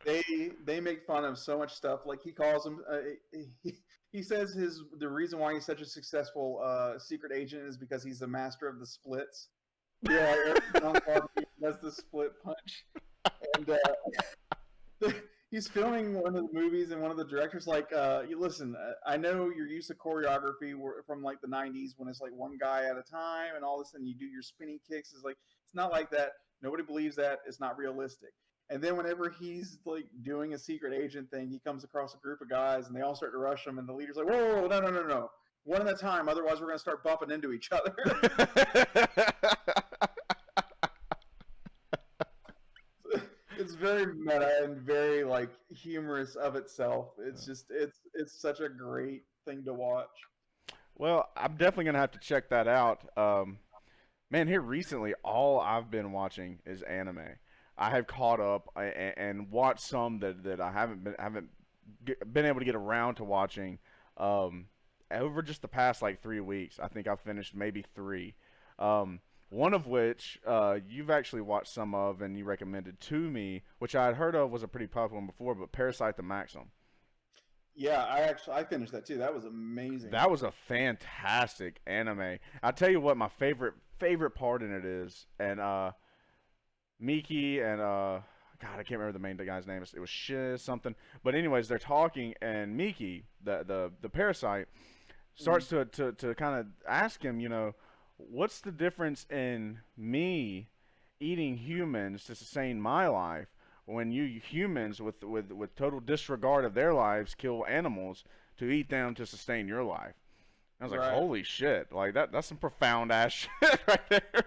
they make fun of so much stuff. Like he calls him, he says the reason why he's such a successful secret agent is because he's the master of the splits. Yeah, Jean-Claude does the split punch, and he's filming one of the movies, and one of the directors like, "You listen, I know you're used to choreography from like the '90s when it's like one guy at a time, and all of a sudden you do your spinning kicks. It's not like that. Nobody believes that. It's not realistic." And then whenever he's like doing a secret agent thing, he comes across a group of guys, and they all start to rush him, and the leader's like, "Whoa, no. One at a time, otherwise we're going to start bumping into each other." It's very meta and very humorous of itself. It's just it's such a great thing to watch. Well, I'm definitely gonna have to check that out. Man, here recently, all I've been watching is anime. I have caught up and watched some that I haven't been able to get around to watching. Over just the past 3 weeks, I think I've finished maybe 3. One of which you've actually watched some of and you recommended to me, which I had heard of was a pretty popular one before, but Parasite the Maxim. Yeah, I finished that too. That was amazing. That was a fantastic anime. I'll tell you what my favorite part in it is, and Miki and God, I can't remember the main guy's name. It was Shiz something. But anyways, they're talking, and Miki, the parasite, Mhm. starts to kind of ask him, what's the difference in me eating humans to sustain my life when you humans with total disregard of their lives kill animals to eat them to sustain your life? I was like, Right. holy shit, like that's some profound ass shit right there.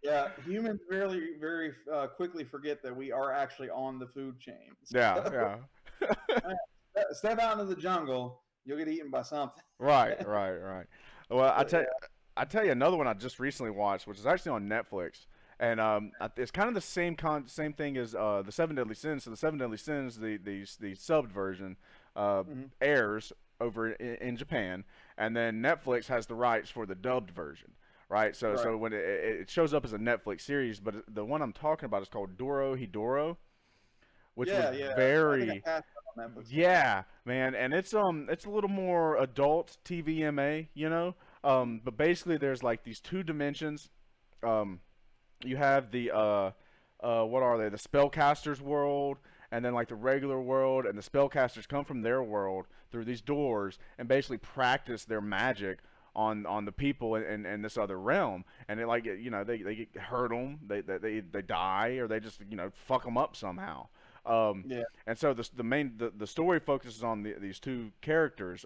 Yeah, humans very quickly forget that we are actually on the food chain. Yeah, So, yeah. step out into the jungle, you'll get eaten by something. Right, right, right. Well, But yeah, I tell you another one I just recently watched, which is actually on Netflix, and it's kind of the same thing as the Seven Deadly Sins. So the Seven Deadly Sins, the subbed version, uh, mhm. airs over in Japan, and then Netflix has the rights for the dubbed version. Right, so Right. when it shows up as a Netflix series, but the one I'm talking about is called Doro Hidoro, which was Yeah, yeah. I think I very passed that on Netflix one time. yeah, man, and it's a little more adult TVMA, but basically there's like these two dimensions. Um, you have the what are they? The spellcasters world, and then like the regular world, and the spellcasters come from their world through these doors and basically practice their magic on the people in this other realm, and it like they get hurt them, they die, or they just fuck them up somehow. Um, Yeah. and so the story focuses on these two characters.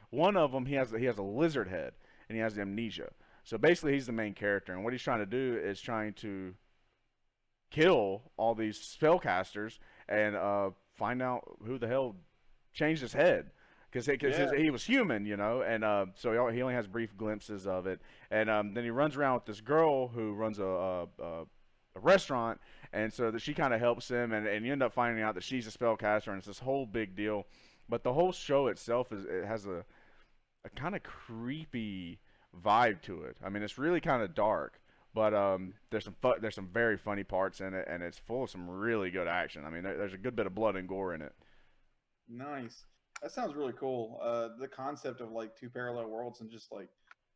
One of them he has a lizard head and he has amnesia. So basically, he's the main character, and what he's trying to do is trying to kill all these spellcasters and find out who the hell changed his head. Because Yeah. he was human, and so he only has brief glimpses of it. And then he runs around with this girl who runs a restaurant, and so that she kind of helps him, and you end up finding out that she's a spellcaster, and it's this whole big deal. But the whole show itself it has a kind of creepy vibe to it. I mean, it's really kind of dark, but there's some very funny parts in it, and it's full of some really good action. I mean, there's a good bit of blood and gore in it. Nice. That sounds really cool. The concept of like two parallel worlds and just like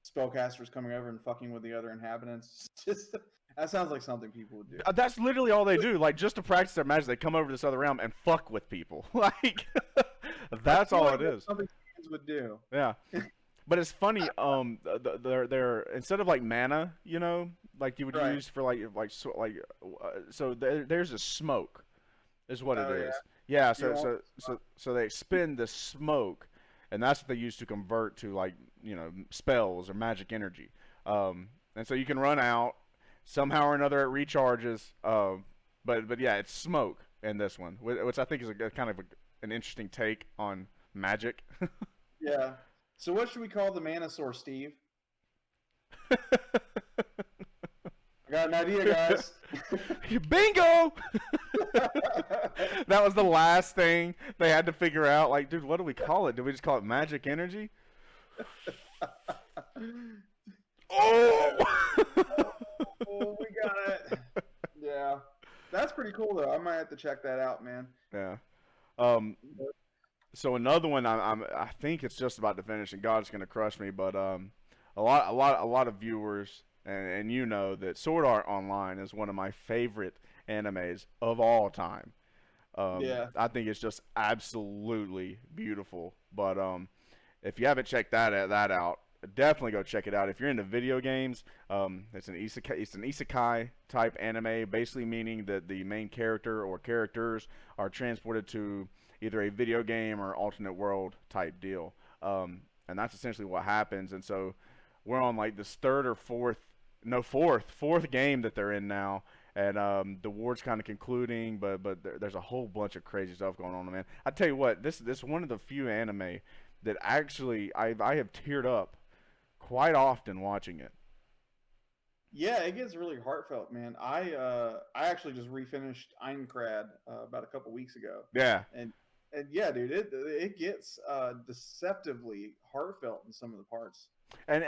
spellcasters coming over and fucking with the other inhabitants. Just that sounds like something people would do. That's literally all they do. Like just to practice their magic, they come over to this other realm and fuck with people. Like I that's feel all like it that's is. something humans would do. Yeah. But it's funny. They're instead of like mana, like you would Right. use for so there's a smoke, is what it Oh yeah. is. Yeah. You So want they expend the smoke, and that's what they use to convert to like spells or magic energy. And so you can run out somehow or another it recharges. But yeah, it's smoke in this one, which I think is a kind of an interesting take on magic. yeah. So what should we call the Manosaur, Steve? I got an idea, guys. Bingo! That was the last thing they had to figure out. Like, dude, what do we call it? Do we just call it magic energy? Oh! Oh, we got it. Yeah. That's pretty cool though. I might have to check that out, man. Yeah. Um. So another one, I think it's just about to finish, and God's gonna crush me. But a lot of viewers and that Sword Art Online is one of my favorite animes of all time. Yeah. I think it's just absolutely beautiful. But if you haven't checked that out, definitely go check it out. If you're into video games, it's an isekai type anime, basically meaning that the main character or characters are transported to either a video game or alternate world type deal. And that's essentially what happens. And so we're on like this third or fourth, no fourth game that they're in now, and the war's kind of concluding, but there's a whole bunch of crazy stuff going on, man. I tell you what, this one of the few anime that actually I have teared up quite often watching it. Yeah, it gets really heartfelt, man. I actually just refinished Aincrad about a couple weeks ago, Yeah, and yeah, dude, it gets deceptively heartfelt in some of the parts. and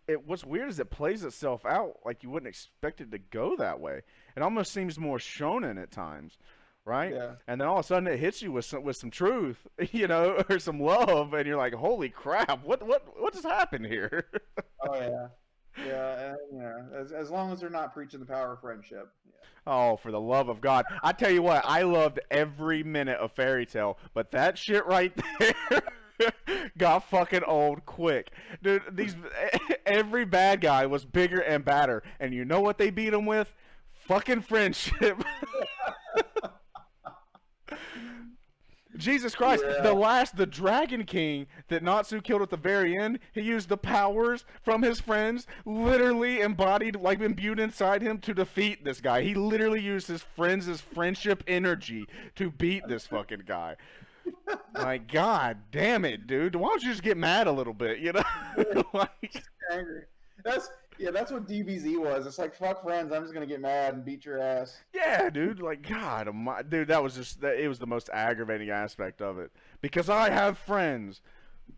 You, what's weird is it plays itself out like you wouldn't expect it to go that way. It almost seems more shonen at times, right? yeah, And then all of a sudden it hits you with some truth, or some love, and you're like, holy crap, what just happened here? oh yeah. Yeah, and, as long as they're not preaching the power of friendship. Oh, for the love of God. I tell you what, I loved every minute of Fairy Tale, but that shit right there got fucking old quick. Dude, every bad guy was bigger and badder, and you know what they beat him with? Fucking friendship. Jesus Christ, Yeah. the Dragon King that Natsu killed at the very end, he used the powers from his friends, literally embodied, like imbued inside him to defeat this guy. He literally used his friends' friendship energy to beat this fucking guy. Like, god damn it, dude. Why don't you just get mad a little bit, you know? Like, Angry. That's that's what DBZ was. It's like fuck friends. I'm just gonna get mad and beat your ass. yeah, dude. Like, God, dude, that was just it was the most aggravating aspect of it because I have friends.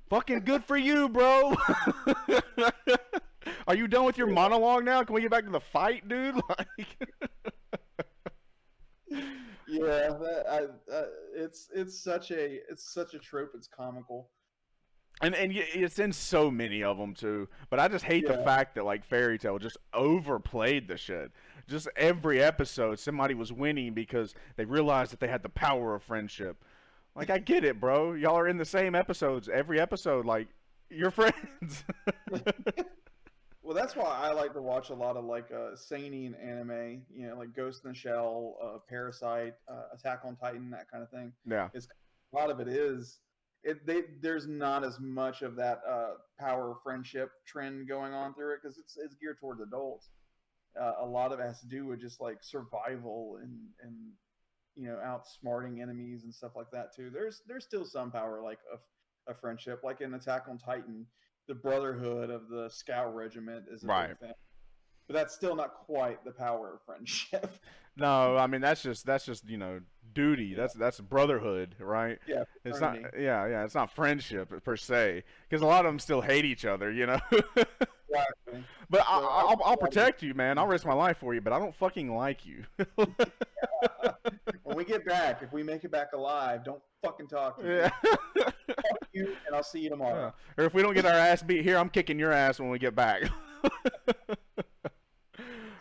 Fucking good for you, bro. Are you done with your monologue now? Can we get back to the fight, dude? Like, Yeah, it's such a trope. It's comical. and it's in so many of them too. But I just hate the Yeah, fact that like Fairy Tale just overplayed the shit. Just every episode, somebody was winning because they realized that they had the power of friendship. Like, I get it, bro. Y'all are in the same episodes every episode. Like, you're friends. well, that's why I like to watch a lot of like seinen anime. Like Ghost in the Shell, Parasite, Attack on Titan, that kind of thing. Yeah. It's a lot of it is there's not as much of that power friendship trend going on through it because it's geared towards adults. A lot of it has to do with just like survival and outsmarting enemies and stuff like that too. There's still some power like a friendship, like in Attack on Titan, the brotherhood of the Scout Regiment is a Right. big thing, but that's still not quite the power of friendship. No, I mean that's just duty. Yeah, That's brotherhood, right? yeah, It's not fraternity. yeah, it's not friendship per se because a lot of them still hate each other. Exactly. But So I I'll protect you, man. I'll risk my life for you, but I don't fucking like you. when we get back, if we make it back alive, don't fucking talk to Yeah. me. Fuck you, and I'll see you Yeah. tomorrow. Or if we don't get our ass beat here, I'm kicking your ass when we get back.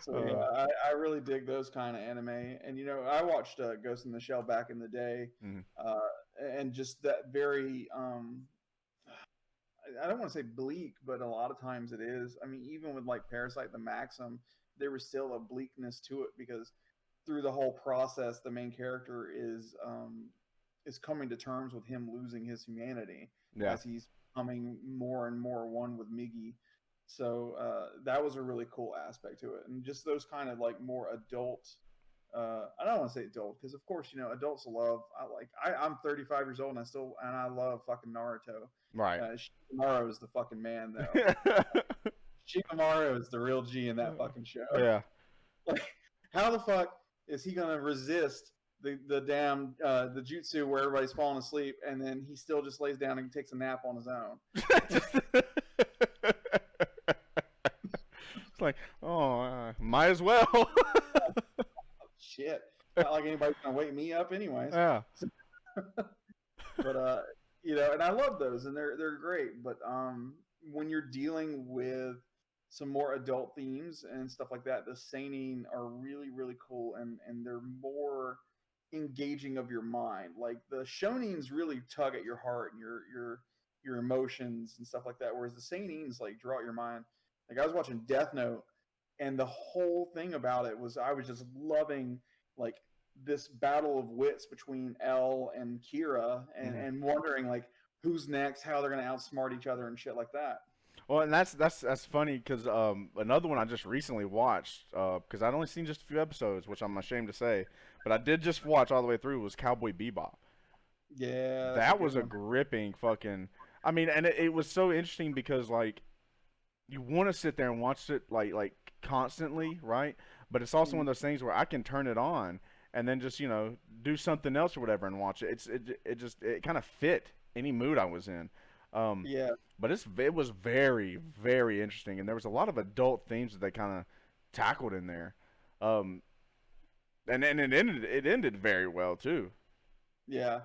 So uh, yeah, I really dig those kind of anime, and I watched Ghost in the Shell back in the day, mhm. uh, and just that very I don't want to say bleak, but a lot of times it is. I mean, even with like Parasite the Maxim, there was still a bleakness to it because through the whole process, the main character is coming to terms with him losing his humanity Yeah. as he's becoming more and more one with Miggy. So that was a really cool aspect to it, and just those kind of like more adult. I don't want to say adult because, of course, adults love. I'm 35 years old and I love fucking Naruto. Right. Shikamaru is the fucking man though. Shikamaru is the real G in that fucking show. Yeah. Like, how the fuck is he gonna resist the damn the jutsu where everybody's falling asleep and then he still just lays down and takes a nap on his own? It's like, oh, might as well. Shit, not like anybody's gonna wake me up anyways. Yeah. But and I love those, and they're great. But when you're dealing with some more adult themes and stuff like that, the seinen are really really cool, and they're more engaging of your mind. Like the shonens really tug at your heart and your emotions and stuff like that, whereas the seinens like draw at your mind. Like I was watching Death Note, and the whole thing about it was I was just loving like this battle of wits between L and Kira, Mhm. and wondering like who's next, how they're gonna outsmart each other and shit like that. Well, and that's funny because another one I just recently watched because I'd only seen just a few episodes, which I'm ashamed to say, but I did just watch all the way through was Cowboy Bebop. Yeah, that's a That good was a one. gripping fucking. I mean, and it was so interesting because like you want to sit there and watch it like constantly, right? But it's also one Mm. of those things where I can turn it on and then just do something else or whatever and watch it. It kind of fit any mood I was in. Um, Yeah, but it was very very interesting and there was a lot of adult themes that they kind of tackled in there. Um, and it ended very well too. yeah.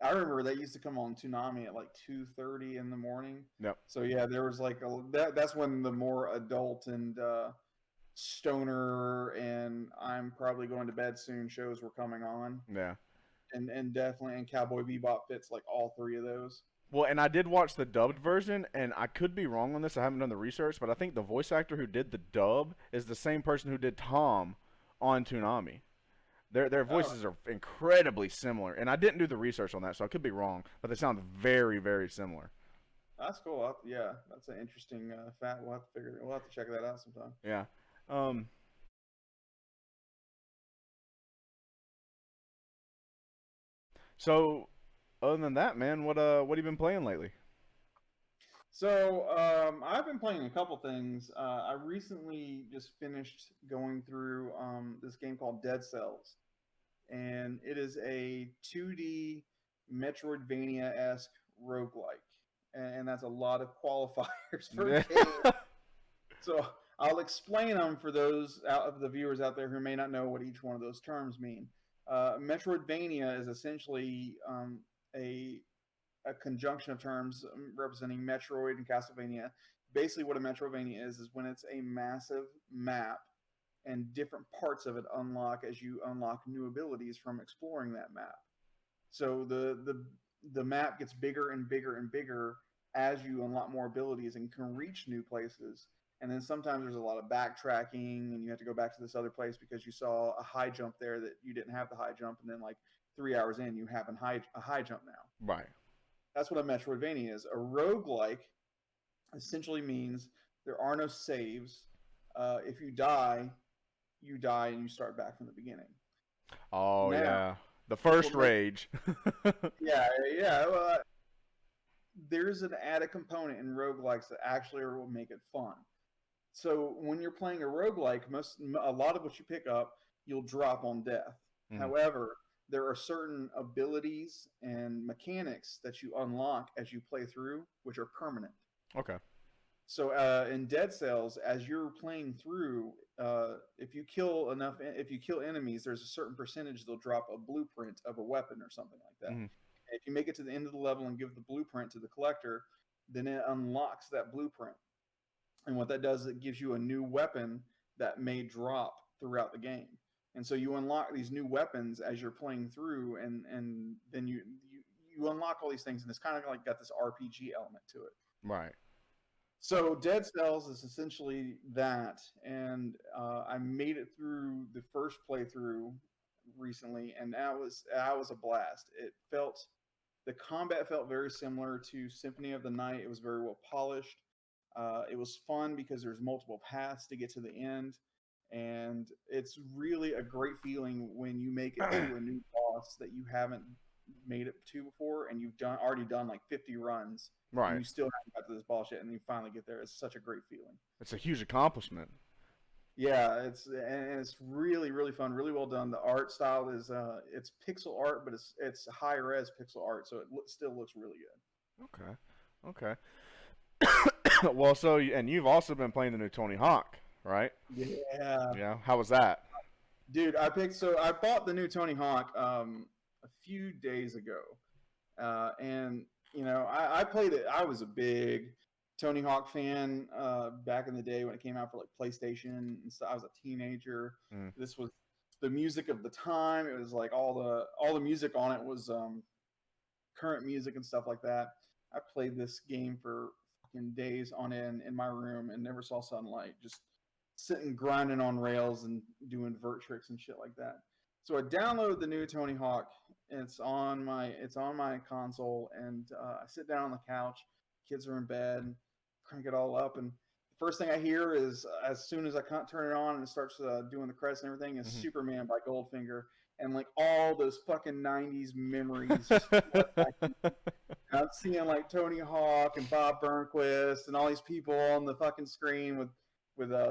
I remember that used to come on Toonami at like 2:30 in the morning. Yep. So yeah, there was like that's when the more adult and stoner and I'm probably going to bed soon shows were coming on, Yeah. and definitely and Cowboy Bebop fits like all three of those. Well, and I did watch the dubbed version, and I could be wrong on this. I haven't done the research, but I think the voice actor who did the dub is the same person who did Tom on Toonami. Their Oh, voices are incredibly similar, and I didn't do the research on that, so I could be wrong, but they sound very, very similar. that's cool. Yeah, that's an interesting fact. We'll have to figure. We'll have to check that out sometime. Yeah. Um. So, other than that, man, what have you been playing lately? So I've been playing a couple things. I recently just finished going through this game called Dead Cells, and it is a 2D Metroidvania-esque roguelike, and that's a lot of qualifiers for a game. So I'll explain them for those out of the viewers out there who may not know what each one of those terms mean. Metroidvania is essentially a a conjunction of terms representing Metroid and Castlevania. Basically, what a Metroidvania is when it's a massive map and different parts of it unlock as you unlock new abilities from exploring that map. So the map gets bigger and bigger and bigger as you unlock more abilities and can reach new places. And then sometimes there's a lot of backtracking, and you have to go back to this other place because you saw a high jump there that you didn't have the high jump, and then like 3 hours in, you have a high jump now. Right. That's what a Metroidvania is. A roguelike essentially means there are no saves. If you die and you start back from the beginning. Oh Now, yeah. The first what makes rage. yeah, yeah. Well, there's an added component in roguelikes that actually will make it fun. So when you're playing a roguelike, a lot of what you pick up, you'll drop on death. Mhm. However, there are certain abilities and mechanics that you unlock as you play through, which are permanent. Okay. So in Dead Cells, as you're playing through, if you kill enemies, there's a certain percentage they'll drop a blueprint of a weapon or something like that. Mhm. And if you make it to the end of the level and give the blueprint to the collector, then it unlocks that blueprint. And what that does is it gives you a new weapon that may drop throughout the game. And so you unlock these new weapons as you're playing through, and then you unlock all these things, and it's kind of like got this RPG element to it. Right. So Dead Cells is essentially that, and I made it through the first playthrough recently, and that was a blast. The combat felt very similar to Symphony of the Night. It was very well polished. It was fun because there's multiple paths to get to the end, and it's really a great feeling when you make it to a new boss that you haven't made it to before, and you've already done like 50 runs, and Right. you still haven't got to this boss yet, and you finally get there. It's such a great feeling. It's a huge accomplishment. Yeah, it's really really fun, really well done. The art style is it's pixel art, but it's high res pixel art, so still looks really good. Okay. Okay. Well, so and you've also been playing the new Tony Hawk, right? Yeah, Yeah. How was that? dude, I bought the new Tony Hawk a few days ago, and I played it. I was a big Tony Hawk fan back in the day when it came out for like PlayStation and stuff. I was a teenager. Mm. This was the music of the time. It was like all the music on it was current music and stuff like that. I played this game for fucking days on end in my room and never saw sunlight. Just sitting grinding on rails and doing vert tricks and shit like that. So I downloaded the new Tony Hawk. It's on my console, and I sit down on the couch. Kids are in bed, crank it all up, and the first thing I hear is as soon as I turn it on and it starts doing the credits and everything is Hmm. Superman by Goldfinger, and like all those fucking '90s memories just flood back. I'm seeing like Tony Hawk and Bob Burnquist and all these people on the fucking screen with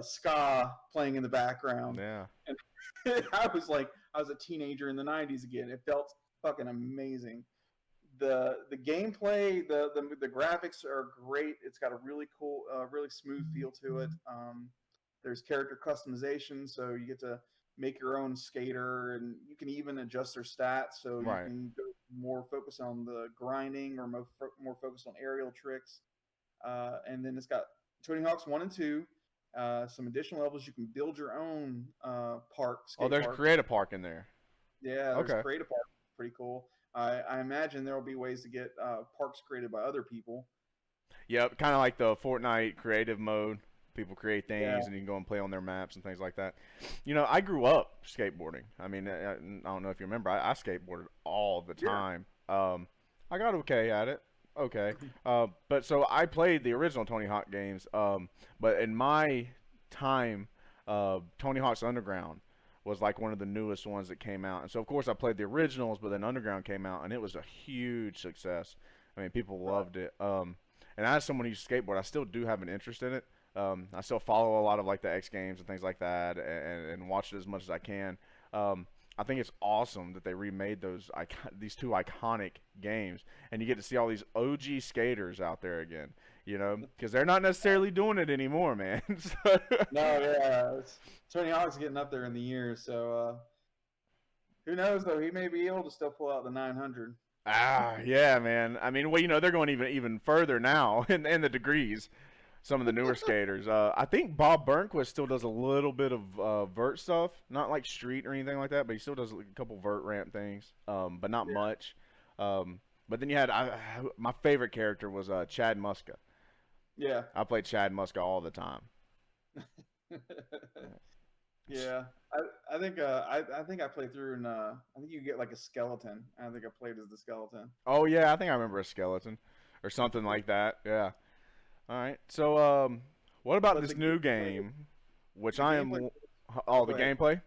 ska playing in the background. Yeah. And I was a teenager in the '90s again. It felt fucking amazing. The gameplay, the graphics are great. It's got a really cool, really smooth feel to it. There's character customization, so you get to make your own skater, and you can even adjust their stats. So you Right. can go more focused on the grinding or more focused on aerial tricks. And then it's got Tony Hawk's 1 and 2. Some additional levels. You can build your own Oh, skate there's a park. creative park in there. Yeah, there's Okay. creative park. Pretty cool. I imagine there will be ways to get parks created by other people. Yep, kind of like the Fortnite creative mode. People create Yeah, things and you can go and play on their maps and things like that. I grew up skateboarding. I mean, I don't know if you remember, I skateboarded all the yeah. time. I got okay at it. Okay. But so I played the original Tony Hawk games. But in my time, Tony Hawk's Underground was like one of the newest ones that came out. And so, of course, I played the originals, but then Underground came out and it was a huge success. I mean, people Right. loved it. And as someone who uses skateboard, I still do have an interest in it. I still follow a lot of like the X Games and things like that, and watch it as much as I can. I think it's awesome that they remade these two iconic games, and you get to see all these OG skaters out there again. Because they're not necessarily doing it anymore, man. So, No, yeah. Tony Hawk's getting up there in the years, so who knows though? He may be able to still pull out the 900. yeah, man. I mean, well, they're going even further now in the degrees. Some of the newer skaters. I think Bob Burnquist still does a little bit of vert stuff, not like street or anything like that, but he still does a couple vert ramp things, but not much. But then you had my favorite character was Chad Muska. Yeah. I played Chad Muska all the time. Yeah, I think I played through and I think you get like a skeleton. I think I played as the skeleton. Oh yeah, I think I remember a skeleton or something like that. Yeah. All right. So what about But this new game, which the I gameplay. am? Oh, Oh, go the ahead. gameplay.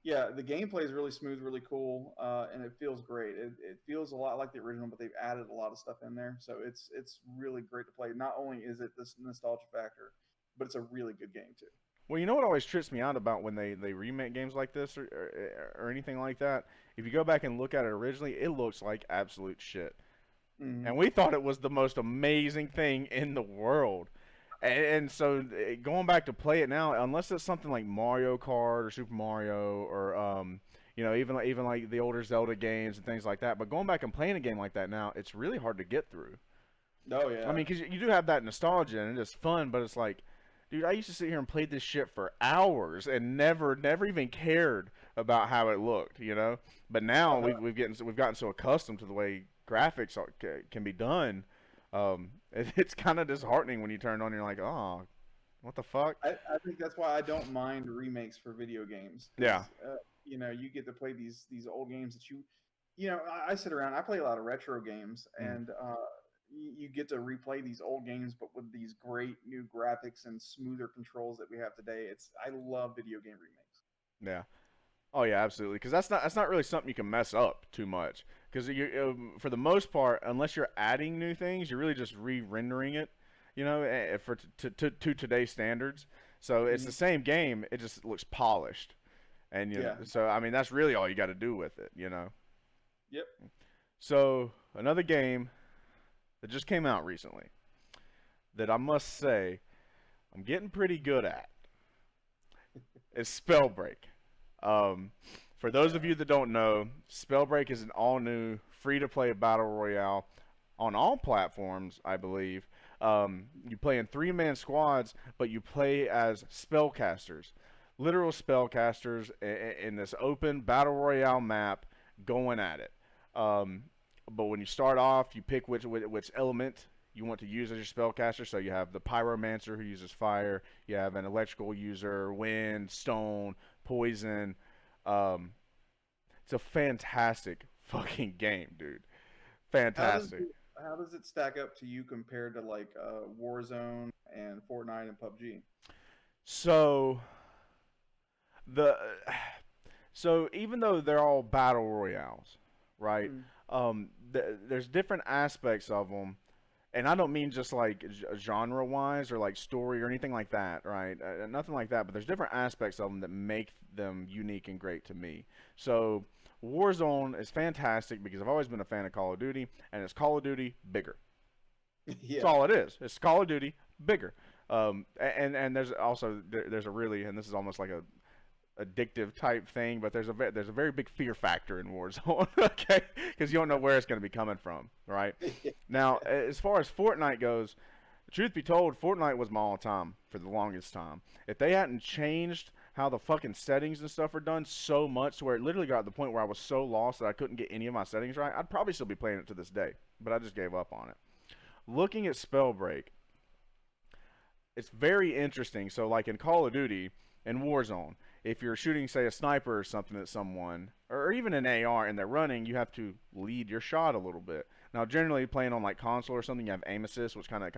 Yeah, the gameplay is really smooth, really cool, and it feels great. It feels a lot like the original, but they've added a lot of stuff in there, so it's really great to play. Not only is it this nostalgia factor, but it's a really good game too. Well, you know what always trips me out about when they remake games like this or anything like that? If you go back and look at it originally, it looks like absolute shit. Hmm. And we thought it was the most amazing thing in the world. And so going back to play it now, unless it's something like Mario Kart or Super Mario or even like the older Zelda games and things like that, but going back and playing a game like that now, it's really hard to get through. Oh I yeah. mean, because you do have that nostalgia and it's fun, but it's like, dude, I used to sit here and play this shit for hours and never even cared about how it looked. But now Uh-huh. we've gotten so accustomed to the way graphics can be done. It's kind of disheartening when you turn it on and you're like, oh, what the fuck? I think that's why I don't mind remakes for video games Yeah. because you get to play these old games that I sit around. I play a lot of retro games, Mm, and you get to replay these old games, but with these great new graphics and smoother controls that we have today. I love video game remakes. yeah. Oh yeah, absolutely. Because that's not really something you can mess up too much. Because for the most part, unless you're adding new things, you're really just re-rendering it. For to today's standards. So it's Mhm. the same game. It just looks polished. And Yeah. so I mean that's really all you got to do with it. Yep. So another game that just came out recently that I must say I'm getting pretty good at is Spellbreak. Um, for those of Yeah. you that don't know, Spellbreak is an all-new free-to-play battle royale on all platforms, I believe. You play in three-man squads, but you play as spellcasters, literal spellcasters in this open battle royale map, going at it. Um, but when you start off, you pick which element you want to use as your spellcaster. So you have the pyromancer who uses fire. You have an electrical user, wind, stone, poison. Um, it's a fantastic fucking game, dude. How does Fantastic. it, how does it stack up to you compared to like Warzone and Fortnite and PUBG? So the so even though they're all battle royales, right? Mm. There's different aspects of them, and I don't mean just like genre wise or like story or anything like that, right? Nothing like that. But there's different aspects of them that make them unique and great to me. So Warzone is fantastic because I've always been a fan of Call of Duty, and it's Call of Duty bigger. That's Yeah. all it is. It's Call of Duty bigger. And there's also there's a really, and this is almost like addictive type thing, but there's a very big fear factor in Warzone, okay? Because you don't know where it's going to be coming from, right? Now, as far as Fortnite goes, truth be told, Fortnite was my all time for the longest time. If they hadn't changed how the fucking settings and stuff are done so much to where it literally got to the point where I was so lost that I couldn't get any of my settings right, I'd probably still be playing it to this day. But I just gave up on it. Looking at Spellbreak, it's very interesting. So, like in Call of Duty and Warzone, if you're shooting, say, a sniper or something at someone, or even an AR, and they're running, you have to lead your shot a little bit. Now, generally, playing on like console or something, you have aim assist, which kind of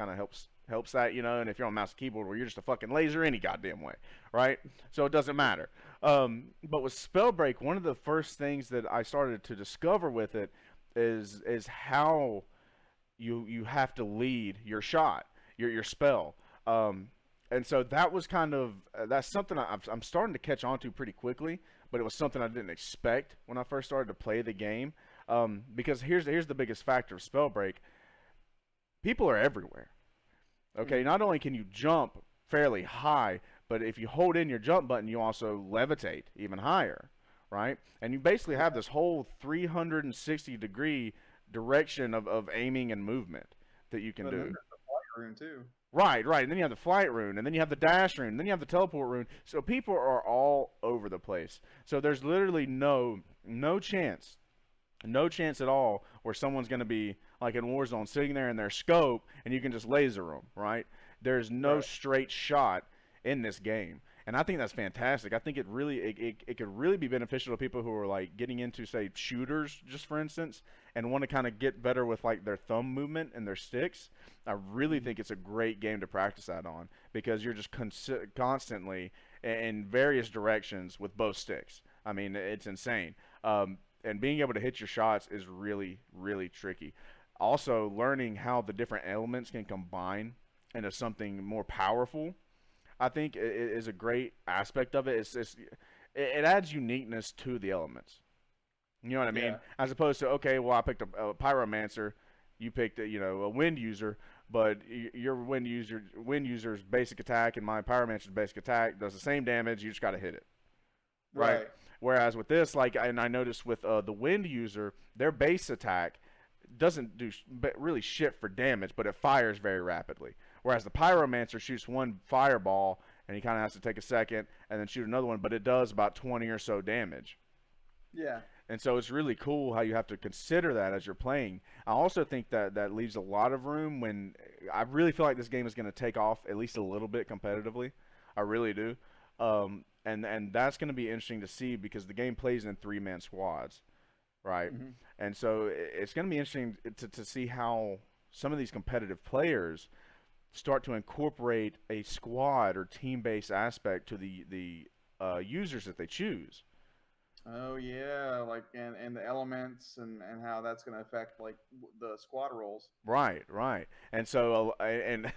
helps that, you know. And if you're on mouse and keyboard, where you're just a fucking laser any goddamn way, right? So it doesn't matter. But with Spellbreak, one of the first things that I started to discover with it is how you have to lead your shot, your spell. Um, and so that was kind of that's something I'm starting to catch on to pretty quickly, but it was something I didn't expect when I first started to play the game. Because here's the biggest factor of Spellbreak: people are everywhere. Okay, not only can you jump fairly high, but if you hold in your jump button, you also levitate even higher, right? And you basically have this whole 360-degree direction of aiming and movement that you can But then do. there's the flight room too. Right, right. And then you have the flight rune, and then you have the dash rune, and then you have the teleport rune. So people are all over the place. So there's literally no chance, no chance at all where someone's going to be like in Warzone sitting there in their scope and you can just laser them, right? There's no Right. straight shot in this game. And I think that's fantastic. I think it could really be beneficial to people who are like getting into, say, shooters, just for instance, and want to kind of get better with like their thumb movement and their sticks. I really think it's a great game to practice that on because you're just constantly in various directions with both sticks. I mean, it's insane. And being able to hit your shots is really, really tricky. Also, learning how the different elements can combine into something more powerful, I think, is a great aspect of it. It adds uniqueness to the elements. You know what I mean? Yeah. As opposed to, okay, well, I picked a pyromancer, you picked a wind user, but your wind user's basic attack and my pyromancer's basic attack does the same damage. You just got to hit it, right? Right. Whereas with this, like, and I noticed with the wind user, their base attack doesn't do really shit for damage, but it fires very rapidly. Whereas the pyromancer shoots one fireball, and he kind of has to take a second and then shoot another one, but it does about 20 or so damage. Yeah. And so it's really cool how you have to consider that as you're playing. I also think that that leaves a lot of room when I really feel like this game is going to take off at least a little bit competitively. I really do. And that's going to be interesting to see because the game plays in three-man squads, right? Hmm. And so it's going to be interesting to see how some of these competitive players start to incorporate a squad or team-based aspect to the users that they choose. Oh yeah, like and the elements and how that's going to affect like the squad roles. Right, right. And so, and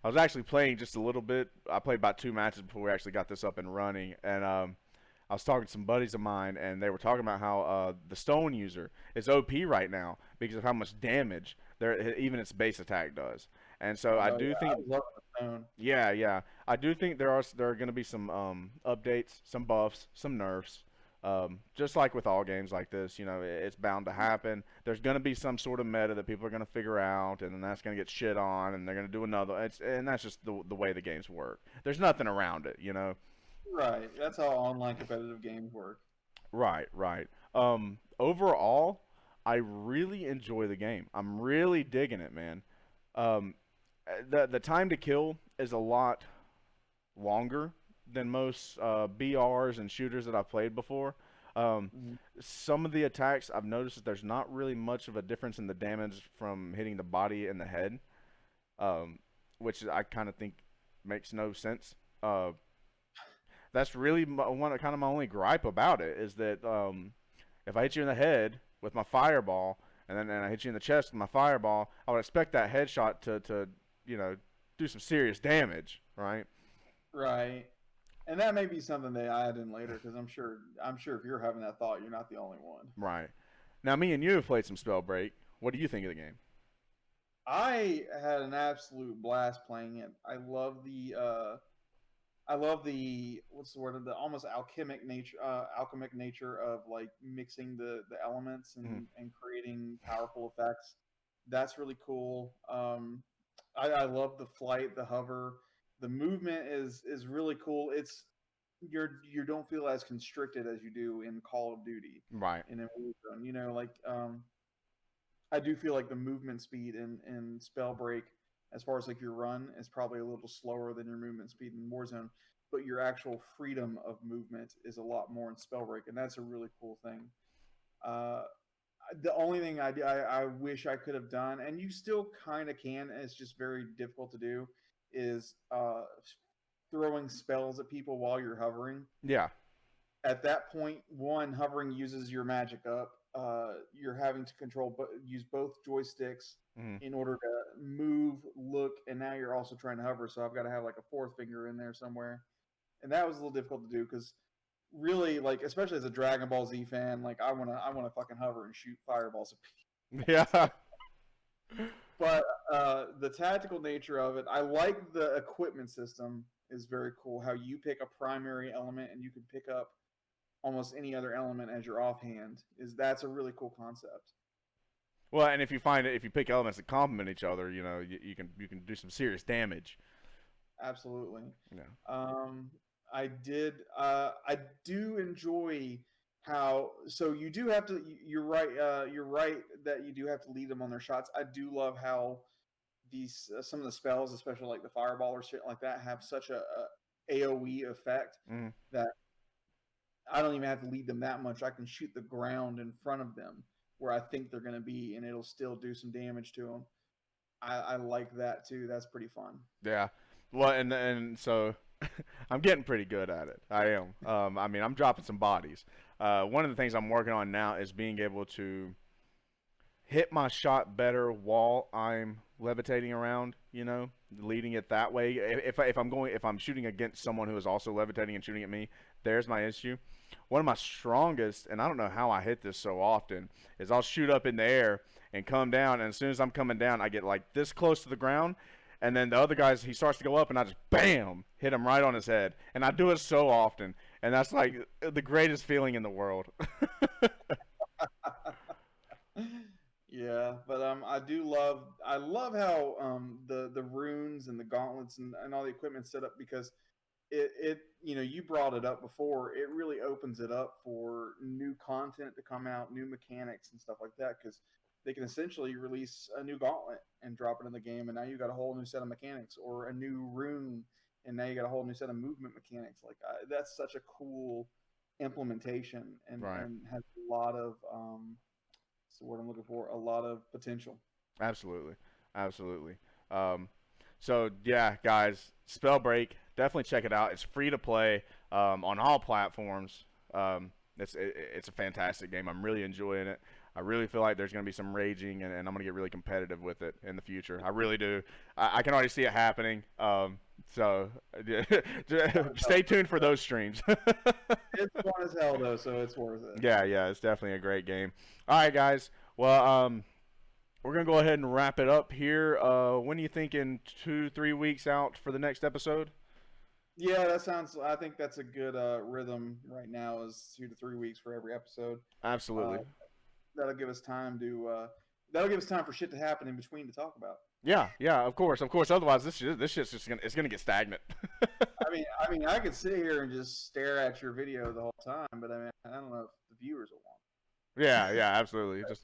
I was actually playing just a little bit. I played about 2 matches before we actually got this up and running. And I was talking to some buddies of mine, and they were talking about how the stone user is OP right now because of how much damage even its base attack does. And so I Oh do yeah, I think, love the stone. yeah, yeah, I do think there are going to be some updates, some buffs, some nerfs. Just like with all games like this, it's bound to happen. There's going to be some sort of meta that people are going to figure out, and then that's going to get shit on, and they're going to do another. And that's just the way the games work. There's nothing around it. Right. That's how online competitive games work. Right, right. Overall, I really enjoy the game. I'm really digging it, man. Um, the time to kill is a lot longer than most BRs and shooters that I've played before. Um, Hmm. some of the attacks I've noticed that there's not really much of a difference in the damage from hitting the body and the head, um, which I kind of think makes no sense. That's really one kind of my only gripe about it is that if I hit you in the head with my fireball and I hit you in the chest with my fireball, I would expect that headshot to you know do some serious damage, right? Right. And that may be something they add in later because I'm sure if you're having that thought, you're not the only one. Right. Now, me and you have played some Spellbreak. What do you think of the game? I had an absolute blast playing it. I love the I love the what's the word, the almost alchemic nature of like mixing the elements Mhm. and creating powerful effects. That's really cool. I love the flight, the hover, the movement is really cool. It's you don't feel as constricted as you do in Call of Duty Right. and in Warzone. You know, like I do feel like the movement speed in Spellbreak, as far as like your run, is probably a little slower than your movement speed in Warzone, but your actual freedom of movement is a lot more in Spellbreak, and that's a really cool thing. Uh, the only thing I wish I could have done, and you still kind of can, and it's just very difficult to do, is throwing spells at people while you're hovering. Yeah. At that point, one, hovering uses your magic up. You're having to control, but use both joysticks Mhm. in order to move, look, and now you're also trying to hover. So I've got to have like a fourth finger in there somewhere, and that was a little difficult to do because really, like, especially as a Dragon Ball Z fan, like I wanna fucking hover and shoot fireballs at Yeah. people. But the tactical nature of it, I like the equipment system is very cool. How you pick a primary element and you can pick up almost any other element as your offhand is that's a really cool concept. Well, and if you pick elements that complement each other, you can do some serious damage. Absolutely. Yeah. Um, I do enjoy how so you do have to. You're right. You're right that you do have to lead them on their shots. I do love how these some of the spells, especially like the fireball or shit like that, have such a AOE effect Mhm. that I don't even have to lead them that much. I can shoot the ground in front of them where I think they're going to be, and it'll still do some damage to them. I like that too. That's pretty fun. Yeah. Well, and so I'm getting pretty good at it. I am. I mean, I'm dropping some bodies. One of the things I'm working on now is being able to hit my shot better while I'm levitating around, leading it that way. If I'm shooting against someone who is also levitating and shooting at me, there's my issue. One of my strongest, and I don't know how I hit this so often, is I'll shoot up in the air and come down, and as soon as I'm coming down, I get like this close to the ground, and then the other guys, he starts to go up, and I just bam, hit him right on his head, and I do it so often, and that's like the greatest feeling in the world. Yeah, but I love how the runes and the gauntlets and all the equipment set up because it you brought it up before, it really opens it up for new content to come out, new mechanics and stuff like that because they can essentially release a new gauntlet and drop it in the game, and now you got a whole new set of mechanics, or a new rune and now you got a whole new set of movement mechanics. Like that's such a cool implementation Right. and has a lot of what's the word I'm looking for, a lot of potential. Absolutely, absolutely. Um, so yeah, guys, Spellbreak, definitely check it out. It's free to play on all platforms. It's a fantastic game. I'm really enjoying it. I really feel like there's going to be some raging, and I'm going to get really competitive with it in the future. I really do. I can already see it happening. So stay tuned for those streams. It's fun as hell though, so it's worth it. Yeah, yeah, it's definitely a great game. All right, guys. Well, we're gonna go ahead and wrap it up here. When are you thinking? 2, 3 weeks out for the next episode? Yeah, that sounds. I think that's a good rhythm right now. Is 2 to 3 weeks for every episode. Uh, Absolutely. that'll give us time to. That'll give us time for shit to happen in between to talk about. Yeah, yeah. Of course, of course. Otherwise, this shit's just gonna get stagnant. I could sit here and just stare at your video the whole time, but I mean, I don't know if the viewers will want. Yeah, yeah, absolutely. Just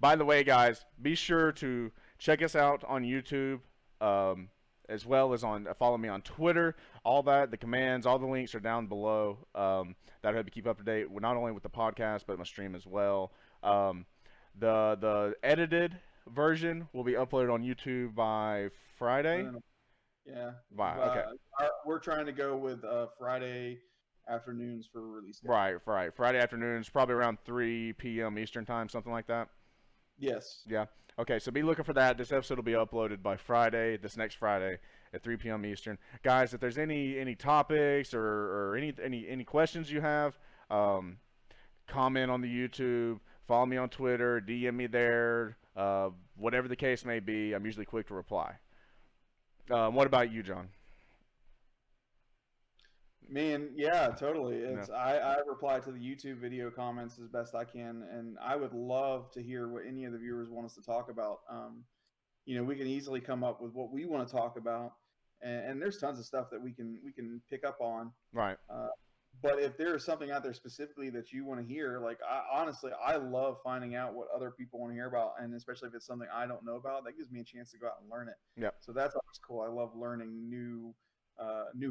by the way, guys, be sure to check us out on YouTube, um, as well as on follow me on Twitter. All that, the commands, all the links are down below. That'll help you keep up to date, not only with the podcast but my stream as well. The edited version will be uploaded on YouTube by Friday. It. Yeah, By okay. we're trying to go with Friday afternoons for release date. Right, right. Friday afternoons, probably around 3 p.m. Eastern time, something like that. Yes. Yeah. Okay, so be looking for that. This episode will be uploaded by Friday, this next Friday at 3 p.m. Eastern. Guys, if there's any topics or any questions you have, comment on the YouTube, follow me on Twitter, DM me there, whatever the case may be. I'm usually quick to reply. What about you, John? Man, yeah, totally. No. I reply to the YouTube video comments as best I can, and I would love to hear what any of the viewers want us to talk about. We can easily come up with what we want to talk about, and there's tons of stuff that we can pick up on. Right. Uh, but if there is something out there specifically that you want to hear, like honestly, I love finding out what other people want to hear about, and especially if it's something I don't know about, that gives me a chance to go out and learn it. Yep. So that's always cool. I love learning new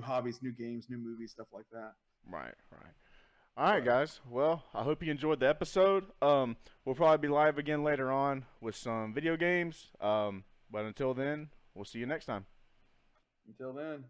hobbies, new games, new movies, stuff like that. Right. Right. All right, So, guys. Well, I hope you enjoyed the episode. We'll probably be live again later on with some video games. But until then, we'll see you next time. until then.